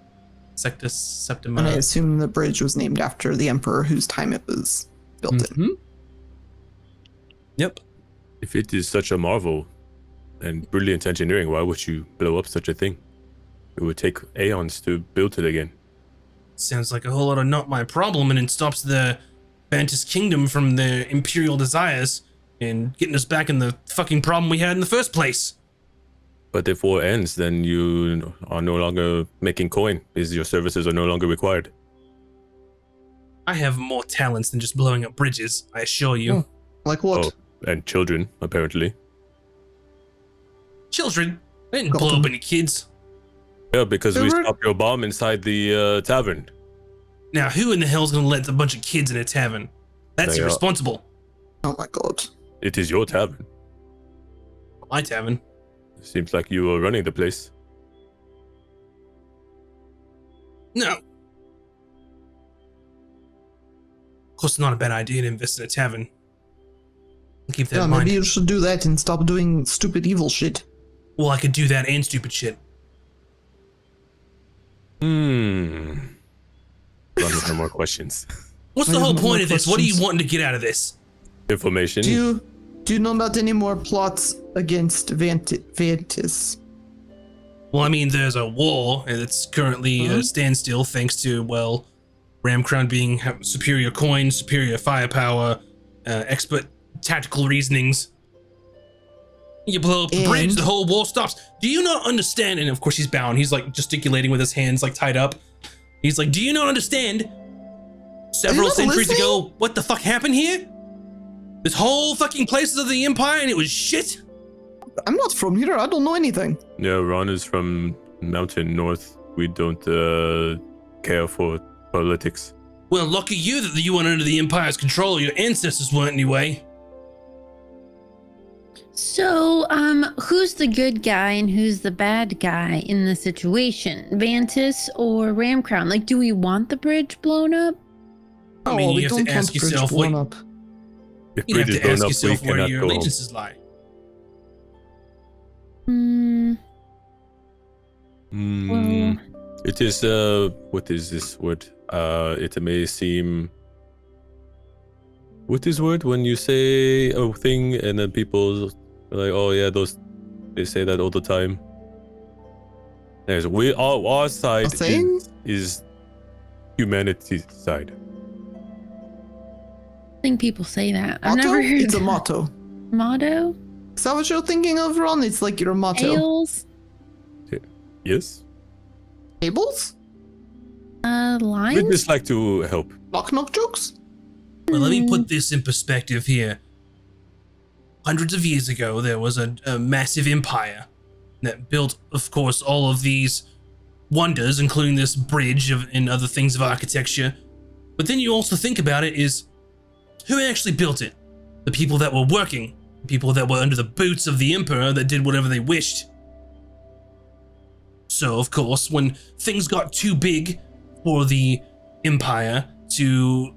Sectus, Septima. And I assume the bridge was named after the emperor whose time it was built in. Yep. If it is such a marvel and brilliant engineering, why would you blow up such a thing? It would take aeons to build it again. Sounds like a whole lot of not my problem, and it stops the Mantis Kingdom from their imperial desires and getting us back in the fucking problem we had in the first place. But if war ends, then you are no longer making coin, because your services are no longer required. I have more talents than just blowing up bridges, I assure you. Oh. Like what? Oh, and children, apparently. Children? I didn't blow up any kids. Yeah, because we Silver? stopped your bomb inside the tavern. Now, who in the hell's gonna let a bunch of kids in a tavern? That's They are. irresponsible. Oh my god. It is your tavern. My tavern. Seems like you are running the place. No. Of course, it's not a bad idea to invest in a tavern. Keep that Yeah, in mind. maybe you should do that and stop doing stupid evil shit. Well, I could do that and stupid shit. Run with no more questions. What's the I have whole no point more of this? What are you questions. wanting to get out of this? Information. Do you know about any more plots against Vantis? Well, I mean, there's a war that's currently at a standstill thanks to, well, Ramcrown being superior coin, superior firepower, expert tactical reasonings. You blow up the bridge, the whole war stops. Do you not understand? And of course he's bound. He's like gesticulating with his hands like tied up. He's like, do you not understand? Several not centuries listening? ago, what the fuck happened here? This whole fucking place is of the Empire and it was shit? I'm not from here. I don't know anything. Yeah, Ron is from Mountain North. We don't care for politics. Well, lucky you that you weren't under the Empire's control. Your ancestors weren't anyway. So, who's the good guy and who's the bad guy in the situation? Vantis or Ramcrown? Like, do we want the bridge blown up? I mean, we you have don't to ask want bridge yourself blown what up. If you bridge have is to blown ask up, we yourself where cannot your go home. allegiances lie. Well, It is what is this word? It may seem. What is word when you say a thing and then people are like, oh yeah, they say that all the time. Anyways, our side saying? is humanity's side. I think people say that. I've Motto? never heard It's a that. motto. Motto? Is that what you're thinking of, Ron? It's like your motto. Ales? Yes? Tables? We'd Lions? just like to help. Knock knock jokes? Well, let me put this in perspective here. Hundreds of years ago, there was a massive empire that built, of course, all of these wonders, including this bridge and other things of architecture. But then you also think about it is, who actually built it? The people that were working, the people that were under the boots of the emperor that did whatever they wished. So, of course, when things got too big for the empire to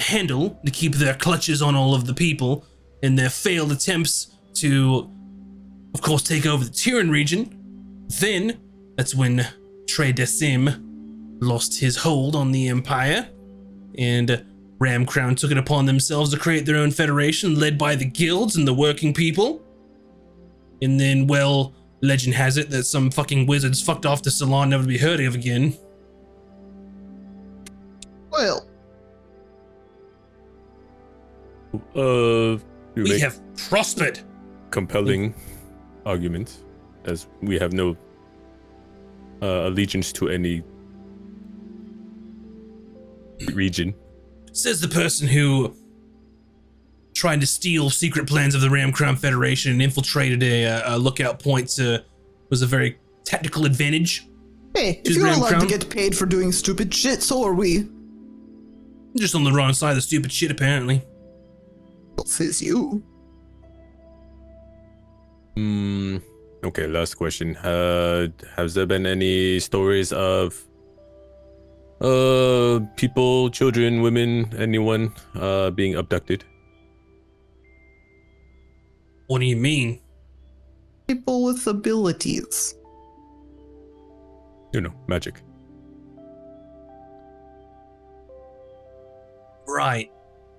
handle, to keep their clutches on all of the people, and their failed attempts to, of course, take over the Tyran region, then that's when Tre Decim lost his hold on the empire, and Ramcrown took it upon themselves to create their own federation led by the guilds and the working people. And then, well, legend has it that some fucking wizards fucked off to Ceylon, never to be heard of again. Well, You We make have prospered. compelling arguments, as we have no allegiance to any region. Says the person who tried to steal secret plans of the Ramcrown Federation and infiltrated a lookout point was a very tactical advantage. Hey, Choose if you're Ram allowed Crown. to get paid for doing stupid shit, so are we. Just on the wrong side of the stupid shit, apparently. Well, says you. Okay, last question. Has there been any stories of people, children, women, anyone being abducted? What do you mean? People with abilities. You know, magic. Right.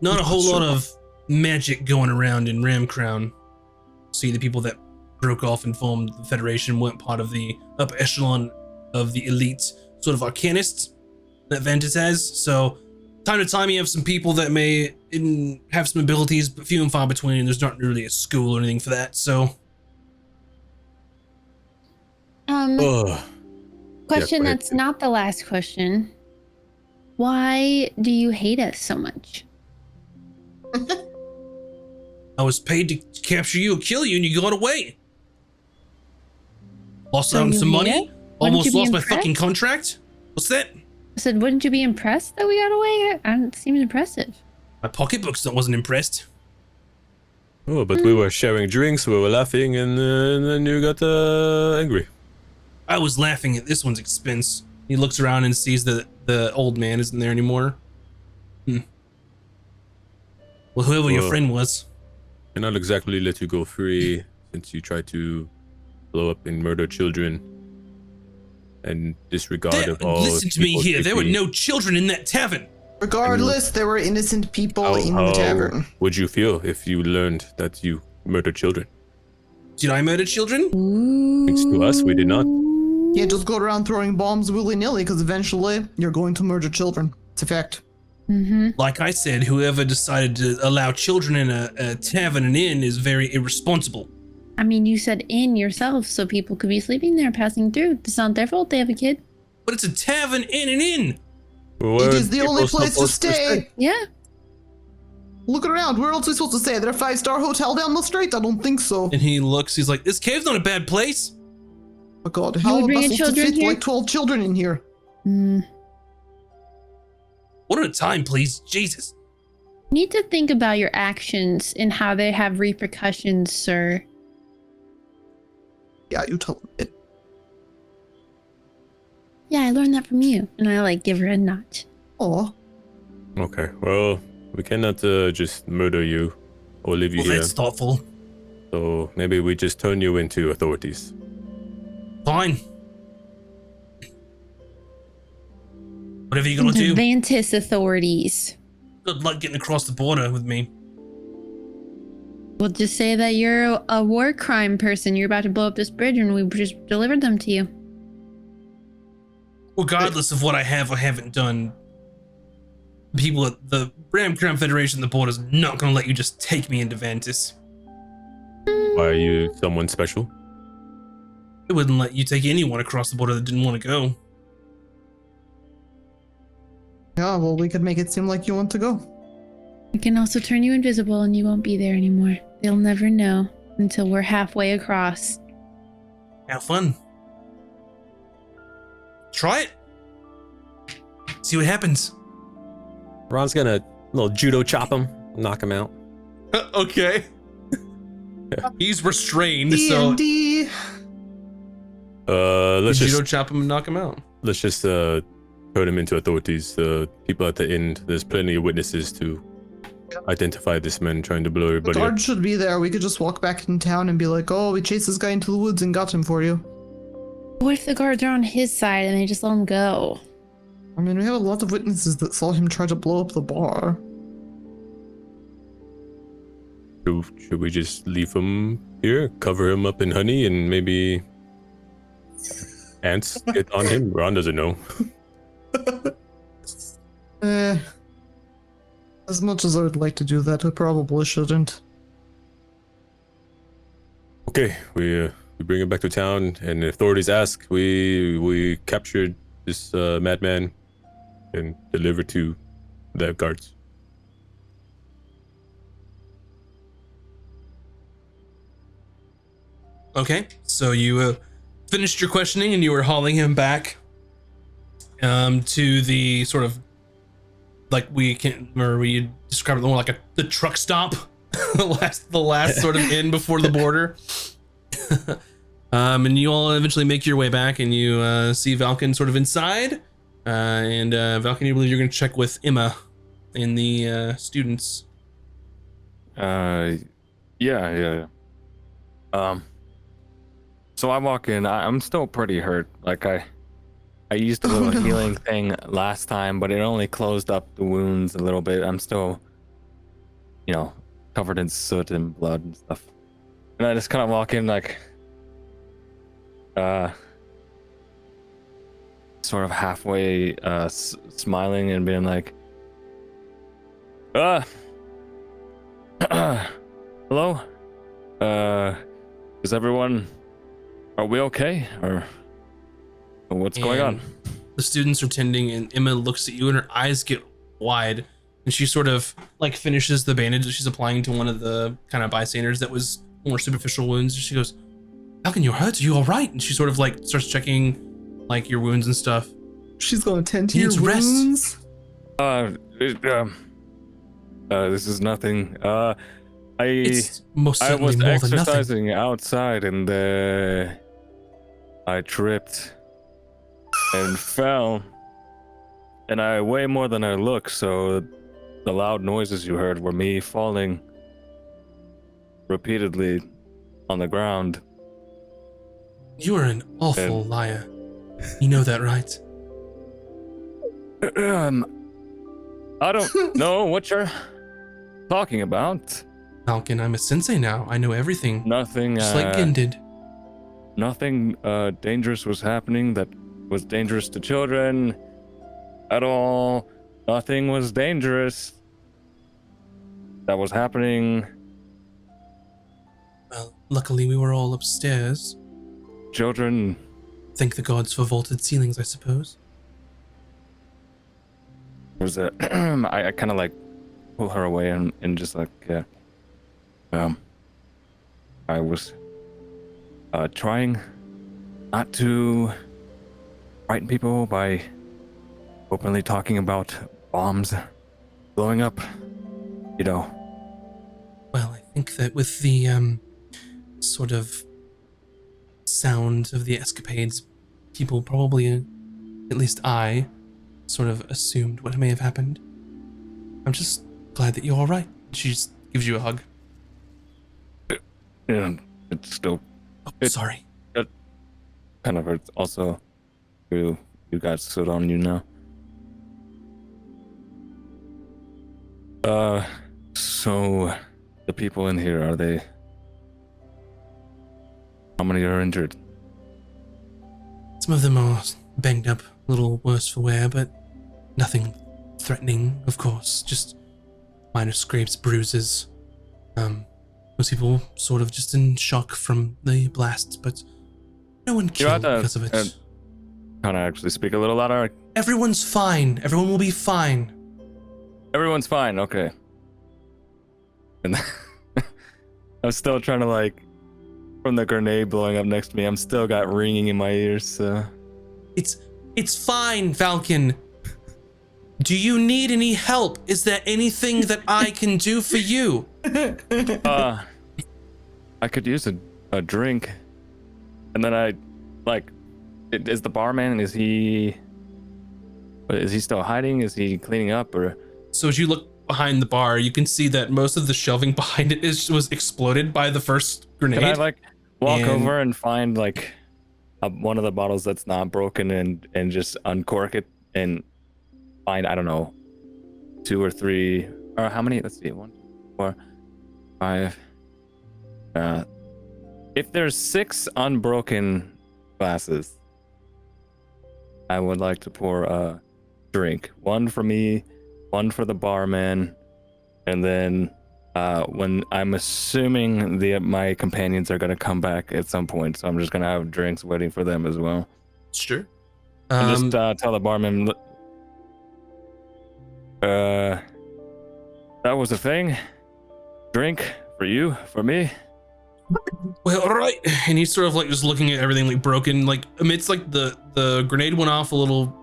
Not a whole lot of magic going around in Ramcrown. See, the people that broke off and formed the Federation weren't part of the upper echelon of the elite sort of arcanists that Ventus has. So, time to time, you have some people that may have some abilities, but few and far between. There's not really a school or anything for that. So, Oh, Question go ahead. that's not the last question. Why do you hate us so much? I was paid to capture you or kill you, and you got away. Lost So out on you some hate money. it? Wouldn't Almost you be lost my impressed? fucking contract. What's that? I said, wouldn't you be impressed that we got away? It seems impressive. My pocketbooks wasn't impressed. Oh, but we were sharing drinks, we were laughing, and then you got angry. I was laughing at this one's expense. He looks around and sees that the old man isn't there anymore. Well, whoever your Well, friend was. Cannot exactly let you go free since you tried to blow up and murder children and disregard of all. Listen to me people's here. There were dignity. no children in that tavern. Regardless, there were innocent people in the tavern. Would you feel if you learned that you murdered children? Did I murder children? Thanks to us, we did not. You can't just go around throwing bombs willy-nilly, because eventually you're going to murder children. It's a fact. Mm-hmm. Like I said, whoever decided to allow children in a tavern and inn is very irresponsible. I mean, you said inn yourself, so people could be sleeping there, passing through. It's not their fault they have a kid. But it's a tavern, inn, and inn. It is the only place to stay. Yeah. Look around. Where else are we supposed to stay? Is there a 5-star hotel down the street? I don't think so. And he looks, he's like, this cave's not a bad place. Oh god, how would am bring I in supposed to children fit here? like 12 children in here? Mm. One at a time, please. Jesus. You need to think about your actions and how they have repercussions, sir. Yeah, you tell them. Yeah, I learned that from you. And I give her a notch. Oh, Okay, well, we cannot just murder you or leave you Well, here. that's thoughtful. So maybe we just turn you into authorities. Fine. Whatever you're gonna The do. Vantis authorities. Good luck getting across the border with me. We'll just say that you're a war crime person. You're about to blow up this bridge and we just delivered them to you. Regardless of what I have or haven't done, people at the Ramcrown Federation, the border's not gonna let you just take me into Ventus. Why are you someone special? They wouldn't let you take anyone across the border that didn't want to go. yeah, well, we could make it seem like you want to go. We can also turn you invisible and you won't be there anymore. They'll never know until we're halfway across. Have fun. Try it. See what happens. Ron's gonna little judo chop him, knock him out. Okay. He's restrained, so D&D. Let's judo just chop him and knock him out. turn him into authorities. The people at the inn, there's plenty of witnesses to identify this man trying to blow The everybody up. guard should be there. We could just walk back in town and be like, oh, we chased this guy into the woods and got him for you. What if the guards are on his side and they just let him go? I mean, we have a lot of witnesses that saw him try to blow up the bar. Should we just leave him here, cover him up in honey, and maybe ants get on him? Ron doesn't know. As much as I would like to do that, I probably shouldn't. Okay, we bring him back to town, and the authorities ask. We captured this madman and delivered to the guards. Okay, so you finished your questioning and you were hauling him back to the sort of like we describe it more like the truck stop, the last sort of inn before the border. And you all eventually make your way back, and you see Valken sort of inside. And Valken, you believe you're going to check with Emma in the students. Yeah. So I walk in. I'm still pretty hurt. Like I used a little healing thing last time, but it only closed up the wounds a little bit. I'm still, covered in soot and blood and stuff. And I just kind of walk in like, sort of halfway smiling and being like, hello? Is everyone, are we okay? Or what's going on? The students are tending, and Emma looks at you and her eyes get wide, and she sort of like finishes the bandage that she's applying to one of the kind of bystanders that was more superficial wounds. And she goes, "How can you hurt? Are you all right?" And she sort of like starts checking like your wounds and stuff. She's gonna tend to your wounds. This is nothing. It's most I certainly was more than nothing. exercising outside and I tripped and fell, and I weigh more than I look, so the loud noises you heard were me falling repeatedly on the ground. You are an awful liar. You know that, right? I don't know what you're talking about. Falcon, I'm a sensei now. I know everything. Nothing. Just like Gin did. Nothing dangerous was happening that was dangerous to children at all. Nothing was dangerous that was happening. Well, luckily we were all upstairs. Children. Thank the gods for vaulted ceilings, I suppose. Was I kind of like pull her away and just like, I was trying not to frighten people by openly talking about bombs blowing up, Well, I think that with the sort of sound of the escapades, people probably, at least I, sort of assumed what may have happened. I'm just glad that you're all right. She just gives you a hug. Yeah, it's still. Oh, sorry. It kind of hurts. Also, you got soot on you now. So the people in here, are they? How many are injured? Some of them are banged up, a little worse for wear, but nothing threatening, of course. Just minor scrapes, bruises. Most people sort of just in shock from the blasts, but no one killed because of it. Kind of actually speak a little louder. Everyone's fine. Everyone will be fine. Everyone's fine. Okay. And I'm still trying to like, from the grenade blowing up next to me, I'm still got ringing in my ears. So it's fine, Falcon. Do you need any help? Is there anything that I can do for you? I could use a drink. And then is the barman, is he still hiding? Is he cleaning up? Or so as you look behind the bar, you can see that most of the shelving behind it was exploded by the first grenade. Can I walk over and find one of the bottles that's not broken and just uncork it and find, I don't know, 2 or 3 or how many? Let's see, 1, 4, 5. If there's 6 unbroken glasses, I would like to pour a drink. 1 for me, 1 for the barman, and then when I'm assuming my companions are gonna come back at some point, so I'm just gonna have drinks waiting for them as well. Sure. And just tell the barman, that was a thing. Drink for you, for me. Well, all right. And he's sort of like just looking at everything like broken, like amidst like the grenade went off a little,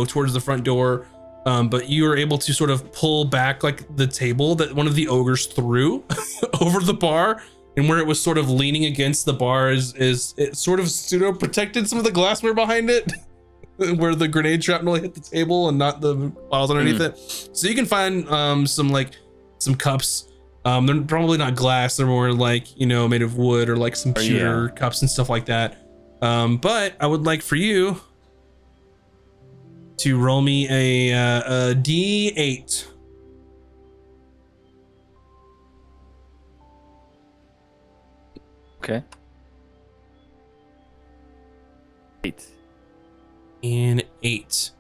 towards the front door. But you were able to sort of pull back like the table that one of the ogres threw over the bar, and where it was sort of leaning against the bar is it sort of pseudo protected some of the glassware behind it, where the grenade shrapnel hit the table and not the bottles underneath it. So you can find some cups. They're probably not glass, they're more like, made of wood or like some pewter cups and stuff like that. But I would like for you to roll me a D8. Okay. 8. And 8.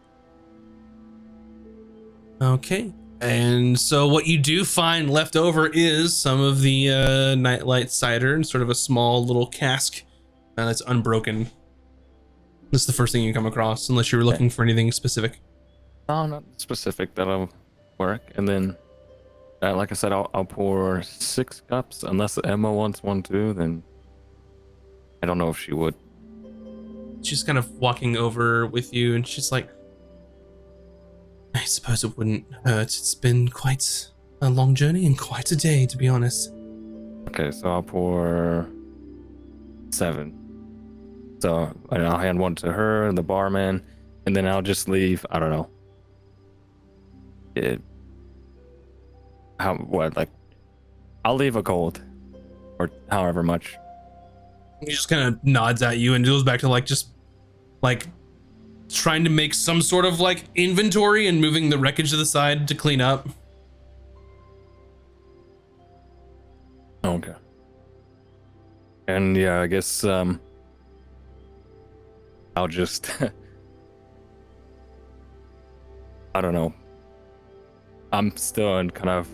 Okay. And so what you do find left over is some of the nightlight cider and sort of a small little cask that's unbroken. This is the first thing you come across, unless you were looking for anything specific. No, not specific. That'll work. And then, like I said, I'll pour 6 cups. Unless Emma wants one too, then I don't know if she would. She's kind of walking over with you, and she's like, I suppose it wouldn't hurt. It's been quite a long journey and quite a day, to be honest. Okay, so I'll pour 7. So I'll hand one to her and the barman, and then I'll just leave. I don't know. I'll leave a gold, or however much. He just kind of nods at you and goes back to just trying to make some sort of inventory and moving the wreckage to the side to clean up. Okay. And yeah, I guess I'll just I don't know. I'm still in kind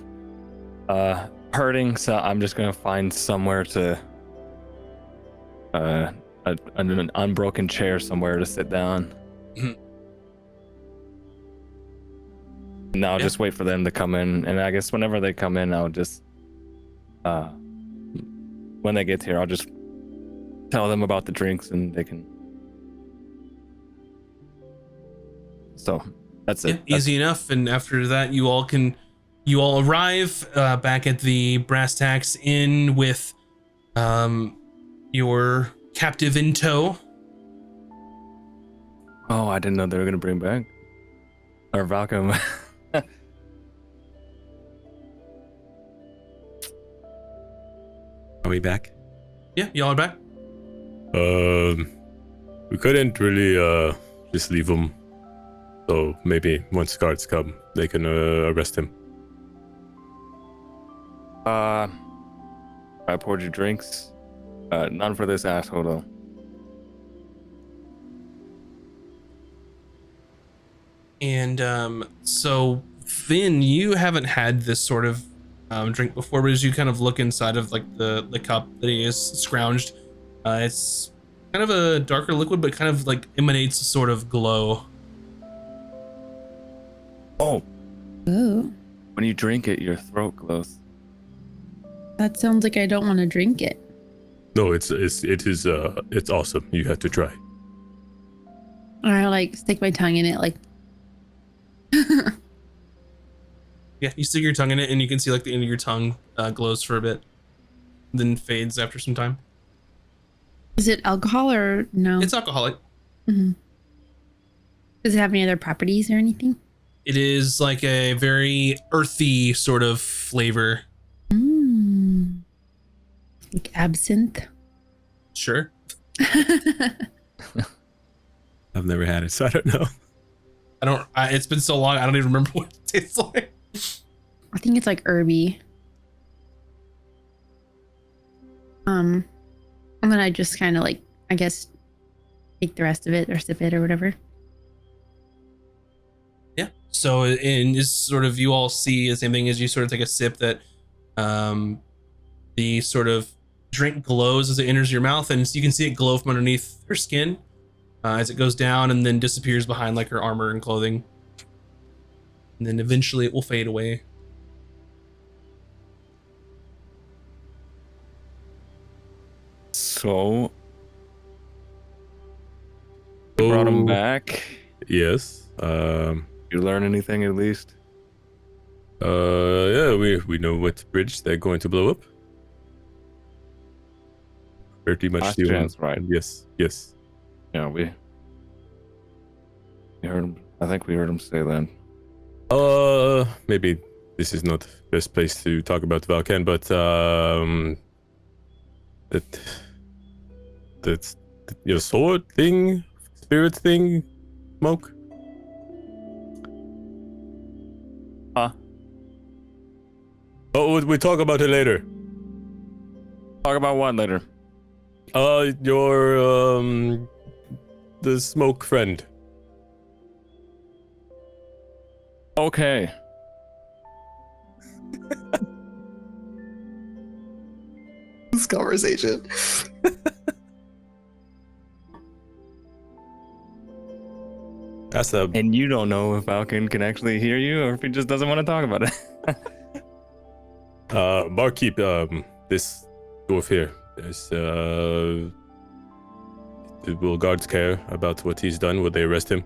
of hurting, so I'm just gonna find somewhere to an unbroken chair somewhere to sit down. And I'll just wait for them to come in, and I guess whenever they come in, I'll just when they get here, I'll just tell them about the drinks, and they can. So that's it. Yeah, easy enough. And after that, you all arrive back at the Brass Tacks Inn with your captive in tow. Oh, I didn't know they were gonna bring back our Valcom. Are we back? Yeah, y'all are back. We couldn't really just leave him. So maybe once guards come, they can arrest him. I poured you drinks. None for this asshole though. And so Finn, you haven't had this sort of drink before, but as you kind of look inside of the cup that he has scrounged, it's kind of a darker liquid, but kind of emanates a sort of glow. Oh, Ooh, when you drink it, your throat glows. that sounds like I don't want to drink it. No, it is awesome. You have to try. Or I stick my tongue in it, Yeah, you stick your tongue in it, and you can see the end of your tongue glows for a bit, then fades after some time. Is it alcohol or no? It's alcoholic. Mm-hmm. Does it have any other properties or anything? It is a very earthy sort of flavor. Like absinthe? Sure. I've never had it, so I don't know. It's been so long, I don't even remember what it tastes like. I think it's herby. And then I just kind of I guess take the rest of it or sip it or whatever. Yeah. So in is sort of, you all see the same thing as you sort of take a sip, that the sort of drink glows as it enters your mouth, and you can see it glow from underneath her skin as it goes down and then disappears behind her armor and clothing. And then eventually it will fade away. So, you brought him back. Yes. You learn anything at least? Yeah, we know what bridge they're going to blow up. Pretty much Last the chance, one. right? Yes. Yeah, we heard him. I think we heard him say that. Maybe this is not the best place to talk about Valken, but that's your sword thing, spirit thing, smoke. Huh? Oh, we talk about it later. Talk about what later? Your the smoke friend. Okay. This conversation. That's a And you don't know if Falcon can actually hear you or if he just doesn't want to talk about it. barkeep. This dwarf here. There's will guards care about what he's done? Will they arrest him?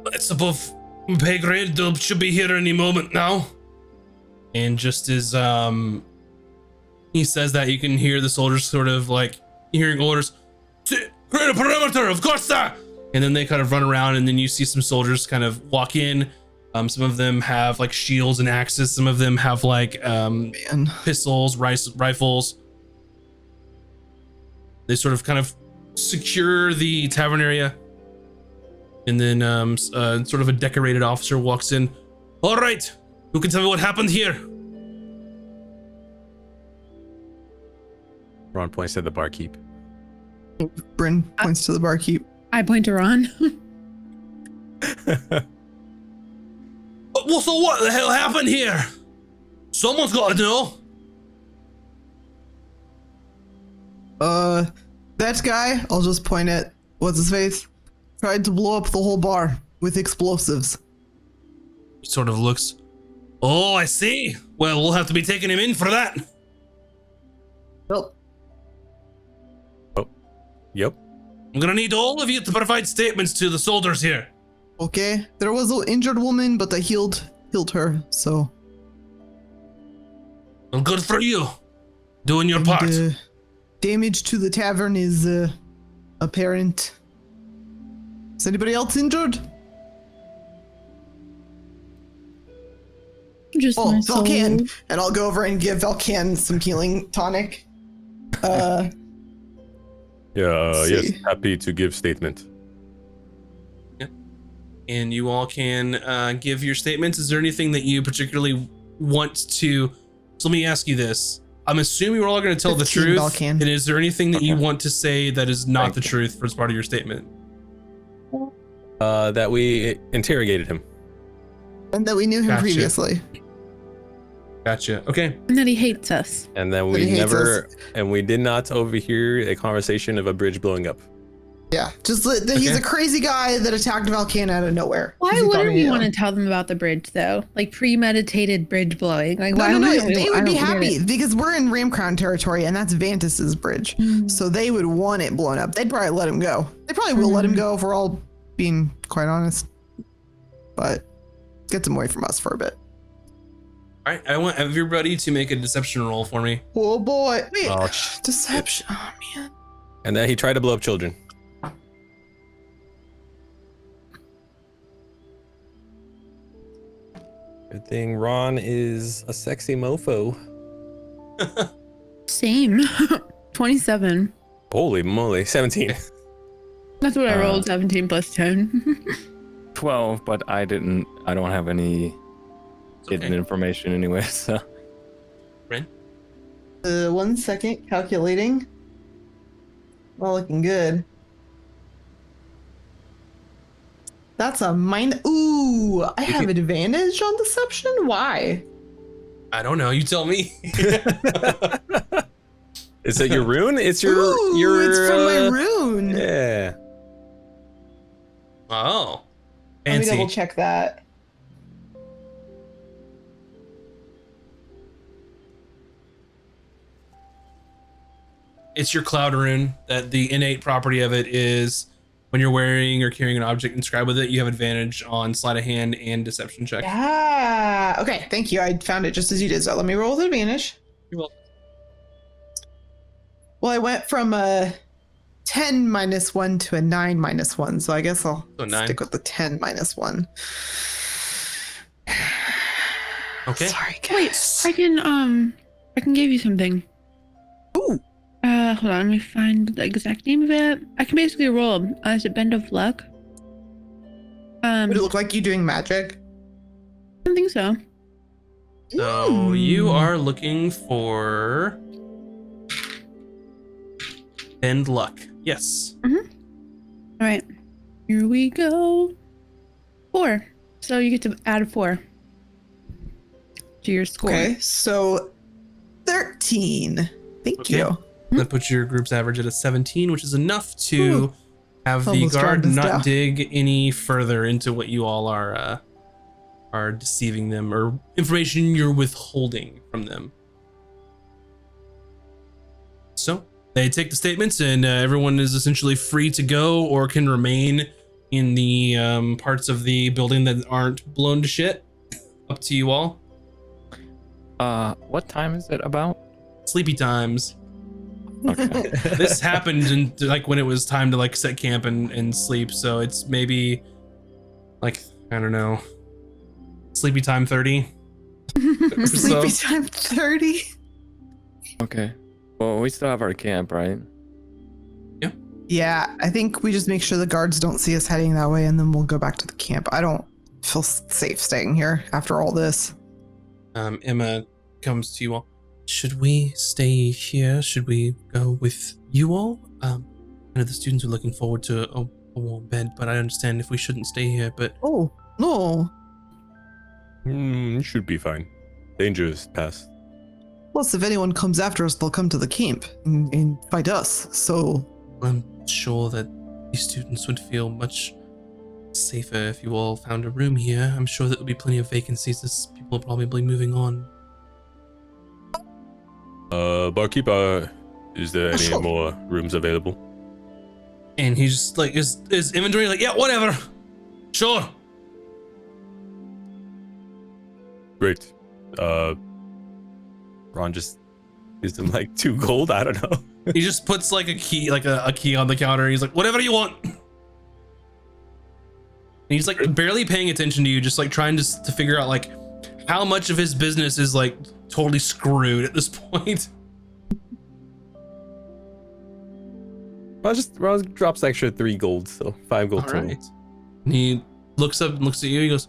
It's above pay grade. They should be here any moment now. And just as he says that, you can hear the soldiers sort of like hearing orders. Create a perimeter, of course, sir. And then they kind of run around, and then you see some soldiers kind of walk in. Some of them have like shields and axes. Some of them have like pistols, rifles. They sort of kind of secure the tavern area. And then sort of a decorated officer walks in. All right, who can tell me what happened here? Ron points at the barkeep. Bryn points to the barkeep. I point to Ron. Well, so what the hell happened here? Someone's got to know. That guy, I'll just point at what's his face, tried to blow up the whole bar with explosives. He sort of looks. Oh, I see. Well, we'll have to be taking him in for that. Well, Yep. I'm gonna need all of you to provide statements to the soldiers here. okay. There was an injured woman, but I healed her, so. Well, good for you. Doing your And, part. Damage to the tavern is apparent. Is anybody else injured? Just Oh, my soul. Valkan. And I'll go over and give Valkan some healing tonic. Yeah. Yes. See. Happy to give statement. And you all can give your statements. Is there anything that you particularly want to? So let me ask you this. I'm assuming we're all going to tell the 15 truth. Balkan. And is there anything that you Okay. want to say that is not Thank the you. truth as part of your statement? That we interrogated him. And that we knew him Gotcha. previously. Gotcha. Okay. And that he hates us. And then But he we hates never, us. and we did not overhear a conversation of a bridge blowing up. Yeah, just that he's Okay. a crazy guy that attacked Valkan out of nowhere. Why 'Cause he thought wouldn't he we knew. want to tell them about the bridge though? Like premeditated bridge blowing. Like why No, wouldn't we? they I would be don't get happy it. because we're in Ramcrown territory and that's Vantus's bridge. So they would want it blown up. They'd probably let him go. They probably will let him go if we're all being quite honest. But get him away from us for a bit. All right. I want everybody to make a deception roll for me. Oh boy. Wait. Oh, Deception. Oh man. And then he tried to blow up children. Good thing Ron is a sexy mofo. Same. 27. Holy moly, 17. That's what I rolled. 17 plus 10. 12, but I don't have any hidden Okay. information anyway, so. Ren? 1 second. Calculating. All looking good. That's a mine. Ooh, I have advantage on deception. Why? I don't know. You tell me. Is that your rune? It's your Ooh, it's from my rune. Yeah. Oh. Let me double Fancy. check that. it's your cloud rune. That the innate property of it is when you're wearing or carrying an object inscribed with it, you have advantage on sleight of hand and deception check. Yeah. Okay. Thank you. I found it just as you did. So let me roll with advantage. You're welcome. Well, I went from a 10 -1 to a 9 -1, so I guess I'll stick with the 10 -1. Okay. Sorry, guys. Wait, I can give you something. Ooh. Hold on, let me find the exact name of it. I can basically roll. Is it Bend of Luck? Would it look like you doing magic? I don't think so. So you are looking for Bend Luck. Yes. All right, here we go. 4. So you get to add a 4 to your score. Okay, so 13. Thank Okay. you. That puts your group's average at a 17, which is enough to have the Almost guard dragged us not down. dig any further into what you all are deceiving them or information you're withholding from them. So they take the statements, and everyone is essentially free to go or can remain in the parts of the building that aren't blown to shit. Up to you all. What time is it about? Sleepy times. Okay. This happened in like when it was time to like set camp and sleep, so it's maybe like, I don't know, sleepy time 30. Sleepy time 30. Okay. Well, we still have our camp, right? Yeah, I think we just make sure the guards don't see us heading that way, and then we'll go back to the camp. I don't feel safe staying here after all this. Emma comes to you all. Should we stay here? Should we go with you all? I know the students are looking forward to a warm bed, but I understand if we shouldn't stay here. But Oh, no. It should be fine. Danger is past. Plus, if anyone comes after us, they'll come to the camp and fight us. So, I'm sure that these students would feel much safer if you all found a room here. I'm sure there will be plenty of vacancies as people are probably moving on. Barkeeper, is there any Sure. more rooms available? And he's just like, his inventory, like, yeah, whatever. Sure. Great. Ron just gives them like 2 gold. I don't know. He just puts like a key, a key on the counter. He's like, whatever you want. And he's like barely paying attention to you, just like trying to figure out like how much of his business is like totally screwed at this point. Ron drops extra 3 gold, so 5 gold All total. right. And he looks up and looks at you. He goes,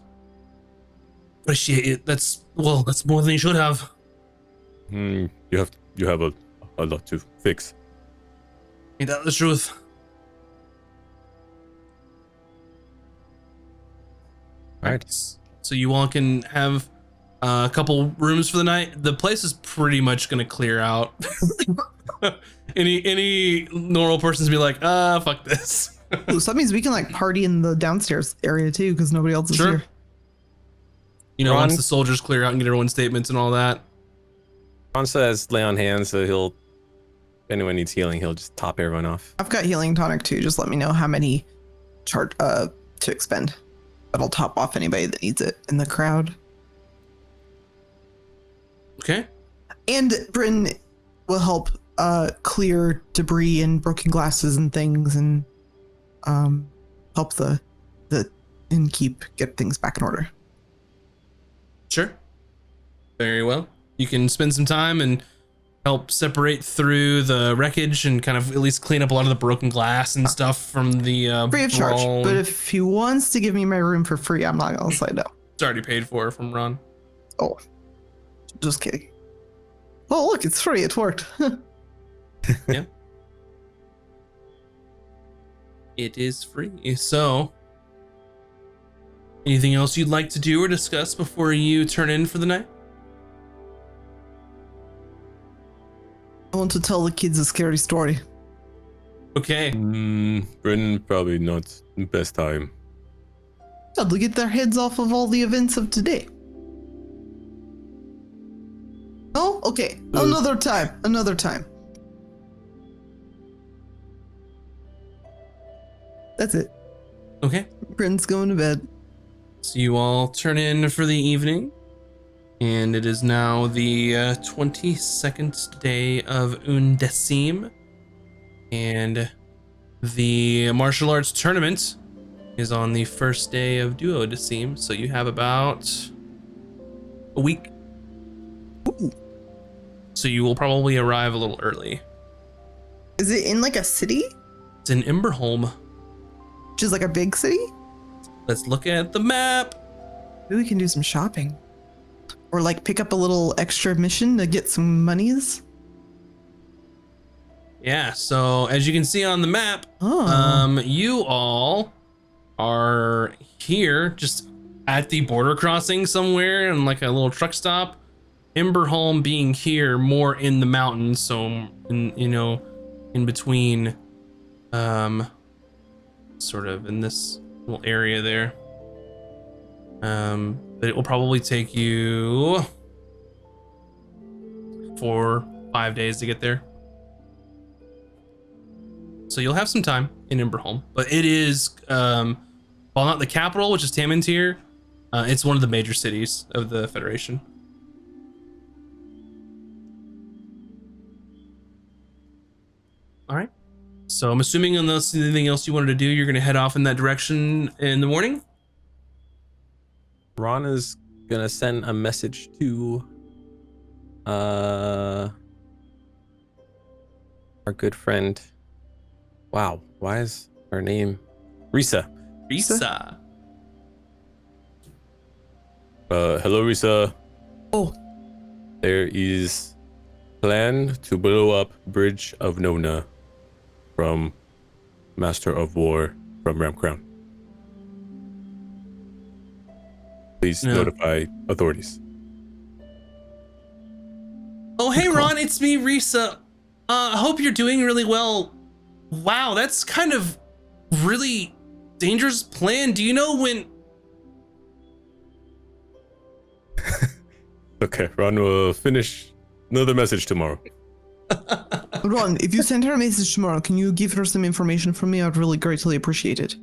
appreciate it. That's more than you should have. You have a lot to fix. Ain't that the truth? All right. So you all can have a couple rooms for the night. The place is pretty much gonna clear out. any normal person's be like, fuck this. ooh, so that means we can like party in the downstairs area too, because nobody else is Sure. here. You know, Ron- once the soldiers clear out and get everyone's statements and all that. Ron says lay on hands, so if anyone needs healing, he'll just top everyone off. I've got healing tonic too. Just let me know how many to expend. That'll top off anybody that needs it in the crowd. Okay. And Bryn will help clear debris and broken glasses and things, and help the innkeep get things back in order. Sure. Very well. You can spend some time and help separate through the wreckage and kind of at least clean up a lot of the broken glass and stuff from the Free of charge. brawl. But if he wants to give me my room for free, I'm not gonna say no. It's already paid for from Ron. Oh, just kidding. Oh, look, it's free. It worked. It is free. So, anything else you'd like to do or discuss before you turn in for the night? I want to tell the kids a scary story. Okay. Brennan, probably not the best time. To get their heads off of all the events of today. Oh, okay. Another time. That's it. Okay. Bryn's going to bed. So you all turn in for the evening, and it is now the 22nd day of Undecim, and the martial arts tournament is on the first day of Duodecim, so you have about a week. Ooh. So you will probably arrive a little early. Is it in like a city? It's in Emberholm. Which is like a big city? Let's look at the map. Maybe we can do some shopping. Or like pick up a little extra mission to get some monies. Yeah, so as you can see on the map, you all are here just at the border crossing somewhere and like a little truck stop. Emberholm being here more in the mountains, so in between sort of in this little area there. But it will probably take you 4-5 days to get there. So you'll have some time in Emberholm, but it is, while not the capital, which is Tamantir, it's one of the major cities of the Federation. All right. So I'm assuming unless there's anything else you wanted to do, you're going to head off in that direction in the morning? Ron is gonna send a message to our good friend. Wow, why is her name Risa? Risa. Hello, Risa. Oh. There is plan to blow up Bridge of Nona from Master of War from Ramcrown. Please notify authorities. Oh, hey, Ron, it's me, Risa. I hope you're doing really well. Wow, that's kind of really dangerous plan. Do you know when... Okay, Ron will finish another message tomorrow. Ron, if you send her a message tomorrow, can you give her some information from me? I'd really greatly appreciate it.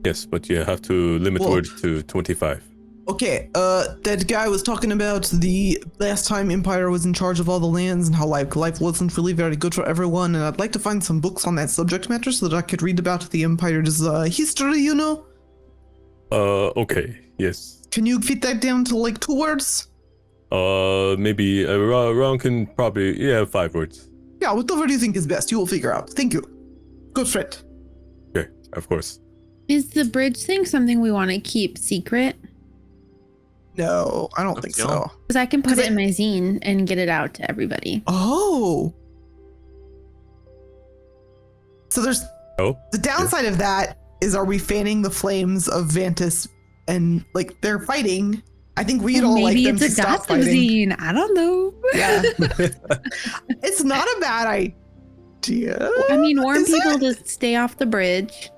Yes, but you have to limit words to 25. Okay, that guy was talking about the last time Empire was in charge of all the lands and how life wasn't really very good for everyone, and I'd like to find some books on that subject matter so that I could read about the Empire's history, you know? Okay, yes. Can you fit that down to like 2 words? Maybe Ron can probably, 5 words. Yeah, whatever you think is best, you will figure out. Thank you. Good friend. Okay, of course. Is the bridge thing something we want to keep secret? No, I don't think so. Because I can put it in my zine and get it out to everybody. Oh. So there's the downside of that is, are we fanning the flames of Vantis and like they're fighting? I think we'd all like them to stop fighting. Maybe it's a gossip zine. I don't know. Yeah. It's not a bad idea. I mean, warn people to stay off the bridge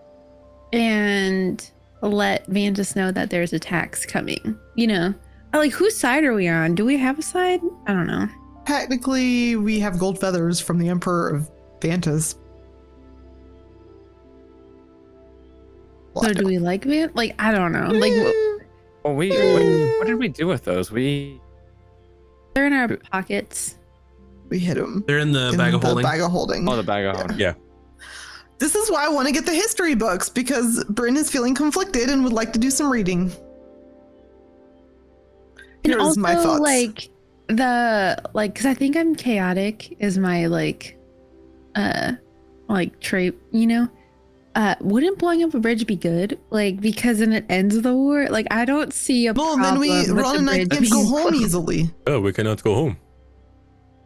and let Vantis know that there's attacks coming. You know, like, whose side are we on? Do we have a side? I don't know. Technically, we have gold feathers from the Emperor of Vantis. So do we like Van? Like, I don't know. Like, Well, what did we do with those? they're in our pockets. We hit them. They're in the bag of holding. Bag of holding. Oh, the bag of holding. Yeah. This is why I want to get the history books, because Bryn is feeling conflicted and would like to do some reading. Here's also, my thoughts. Because I think I'm chaotic is my trait, you know? Wouldn't blowing up a bridge be good? Like, because then it ends the war? Like, I don't see a problem. Well, then Ron and I can't go home being easily. Oh, we cannot go home.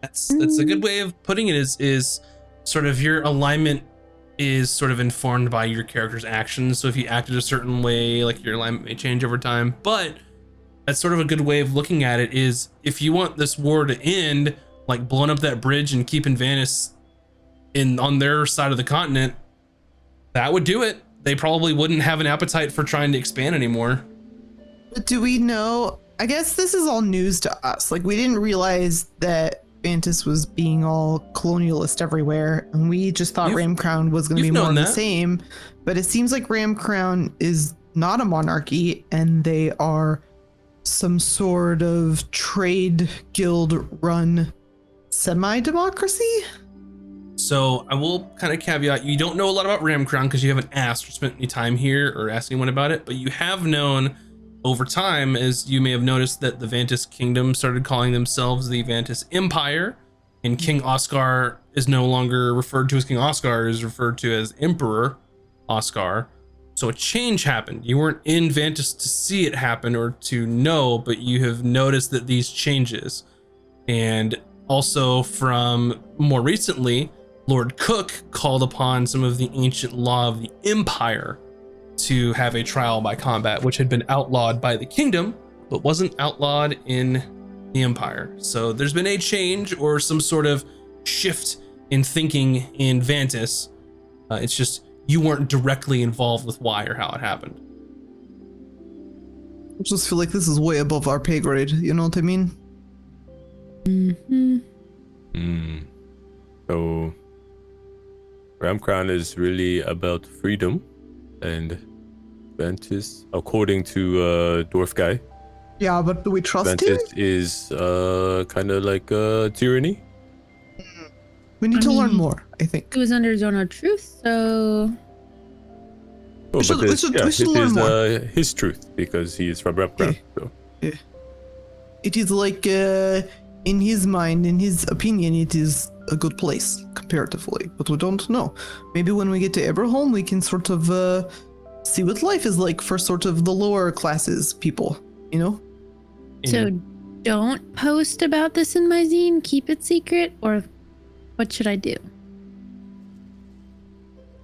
That's a good way of putting it, is sort of your alignment is sort of informed by your character's actions. So if you acted a certain way, like, your alignment may change over time. But that's sort of a good way of looking at it, is if you want this war to end, like blowing up that bridge and keeping Vantis on their side of the continent, that would do it. They probably wouldn't have an appetite for trying to expand anymore. But do we know? I guess this is all news to us. Like, we didn't realize that Vantis was being all colonialist everywhere, and we just thought You've- Ramcrown was going to be you've more known of the that. same. But it seems like Ramcrown is not a monarchy, and they are some sort of trade guild run semi-democracy. So I will kind of caveat, you don't know a lot about Ramcrown because you haven't asked or spent any time here or asked anyone about it, but you have known over time, as you may have noticed, that the Vantis Kingdom started calling themselves the Vantis Empire, and King Oscar is no longer referred to as King Oscar, is referred to as Emperor Oscar. So a change happened. You weren't in Vantis to see it happen or to know, but you have noticed that these changes. And also from more recently, Lord Cook called upon some of the ancient law of the Empire to have a trial by combat, which had been outlawed by the kingdom, but wasn't outlawed in the Empire. So there's been a change or some sort of shift in thinking in Vantis. It's just you weren't directly involved with why or how it happened. I just feel like this is way above our pay grade. You know what I mean? So, Ramcrown is really about freedom, and Ventus, according to Dwarf Guy, Yeah, but do we trust him? Ventus is kind of like tyranny. We need to learn mean- more, I think. It was under Zone of Truth, so Oh, should- but we this, should- yeah, we should it learn is more. his truth because he is from Ramcrown. So. It is like, in his mind, in his opinion, it is a good place, comparatively. But we don't know. Maybe when we get to Eberholm, we can sort of see what life is like for sort of the lower classes people, you know? so don't post about this in my zine. Keep it secret, or what should I do?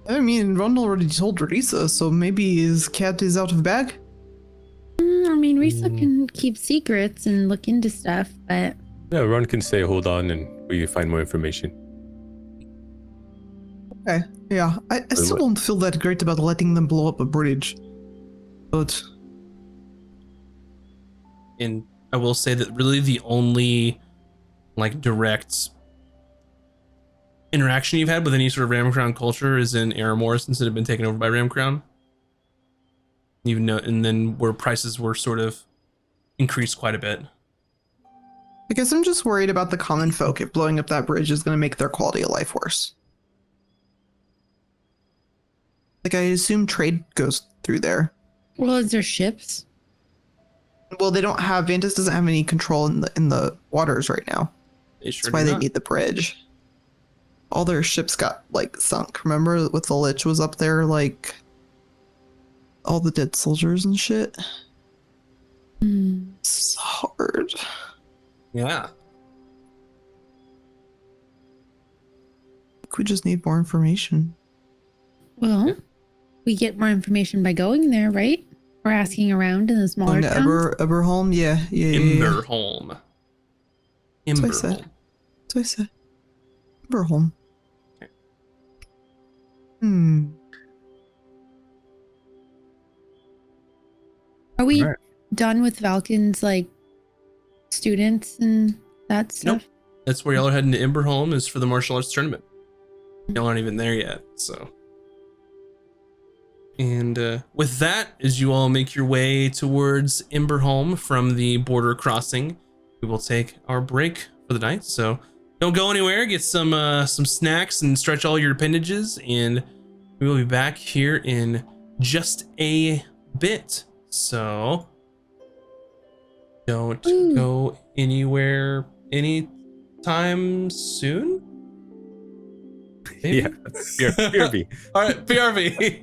I mean, Ron already told Risa, so maybe his cat is out of bag? I mean, Risa can keep secrets and look into stuff, but Yeah, Ron can say, hold on, and we find more information. Okay, yeah. I still what? don't feel that great about letting them blow up a bridge. But And I will say that really the only like direct interaction you've had with any sort of Ramcrown culture is in Aramor since it had been taken over by Ramcrown. You know, and then where prices were sort of increased quite a bit. I guess I'm just worried about the common folk if blowing up that bridge is going to make their quality of life worse. Like, I assume trade goes through there. well, is there ships? Well, they don't have, Vantis doesn't have any control in the waters right now. They sure That's why do they not. need the bridge. All their ships got, like, sunk. Remember with the Lich was up there, like, all the dead soldiers and shit? It's hard. Yeah. We just need more information. Well, we get more information by going there, right? Or asking around in the smaller Going to towns. Eberholm? Yeah. Emberholm. That's what I said. Emberholm. That's what I said. Eberholm. Okay. Are we Alright. done with Valken's like students and that stuff? Nope. That's where y'all are heading to Emberholm is for the martial arts tournament. Y'all aren't even there yet, so. And with that, as you all make your way towards Emberholm from the border crossing, we will take our break for the night. So don't go anywhere. Get some snacks and stretch all your appendages, and we will be back here in just a bit. So don't go anywhere anytime soon. Maybe? Yeah, BRB. All right, BRB.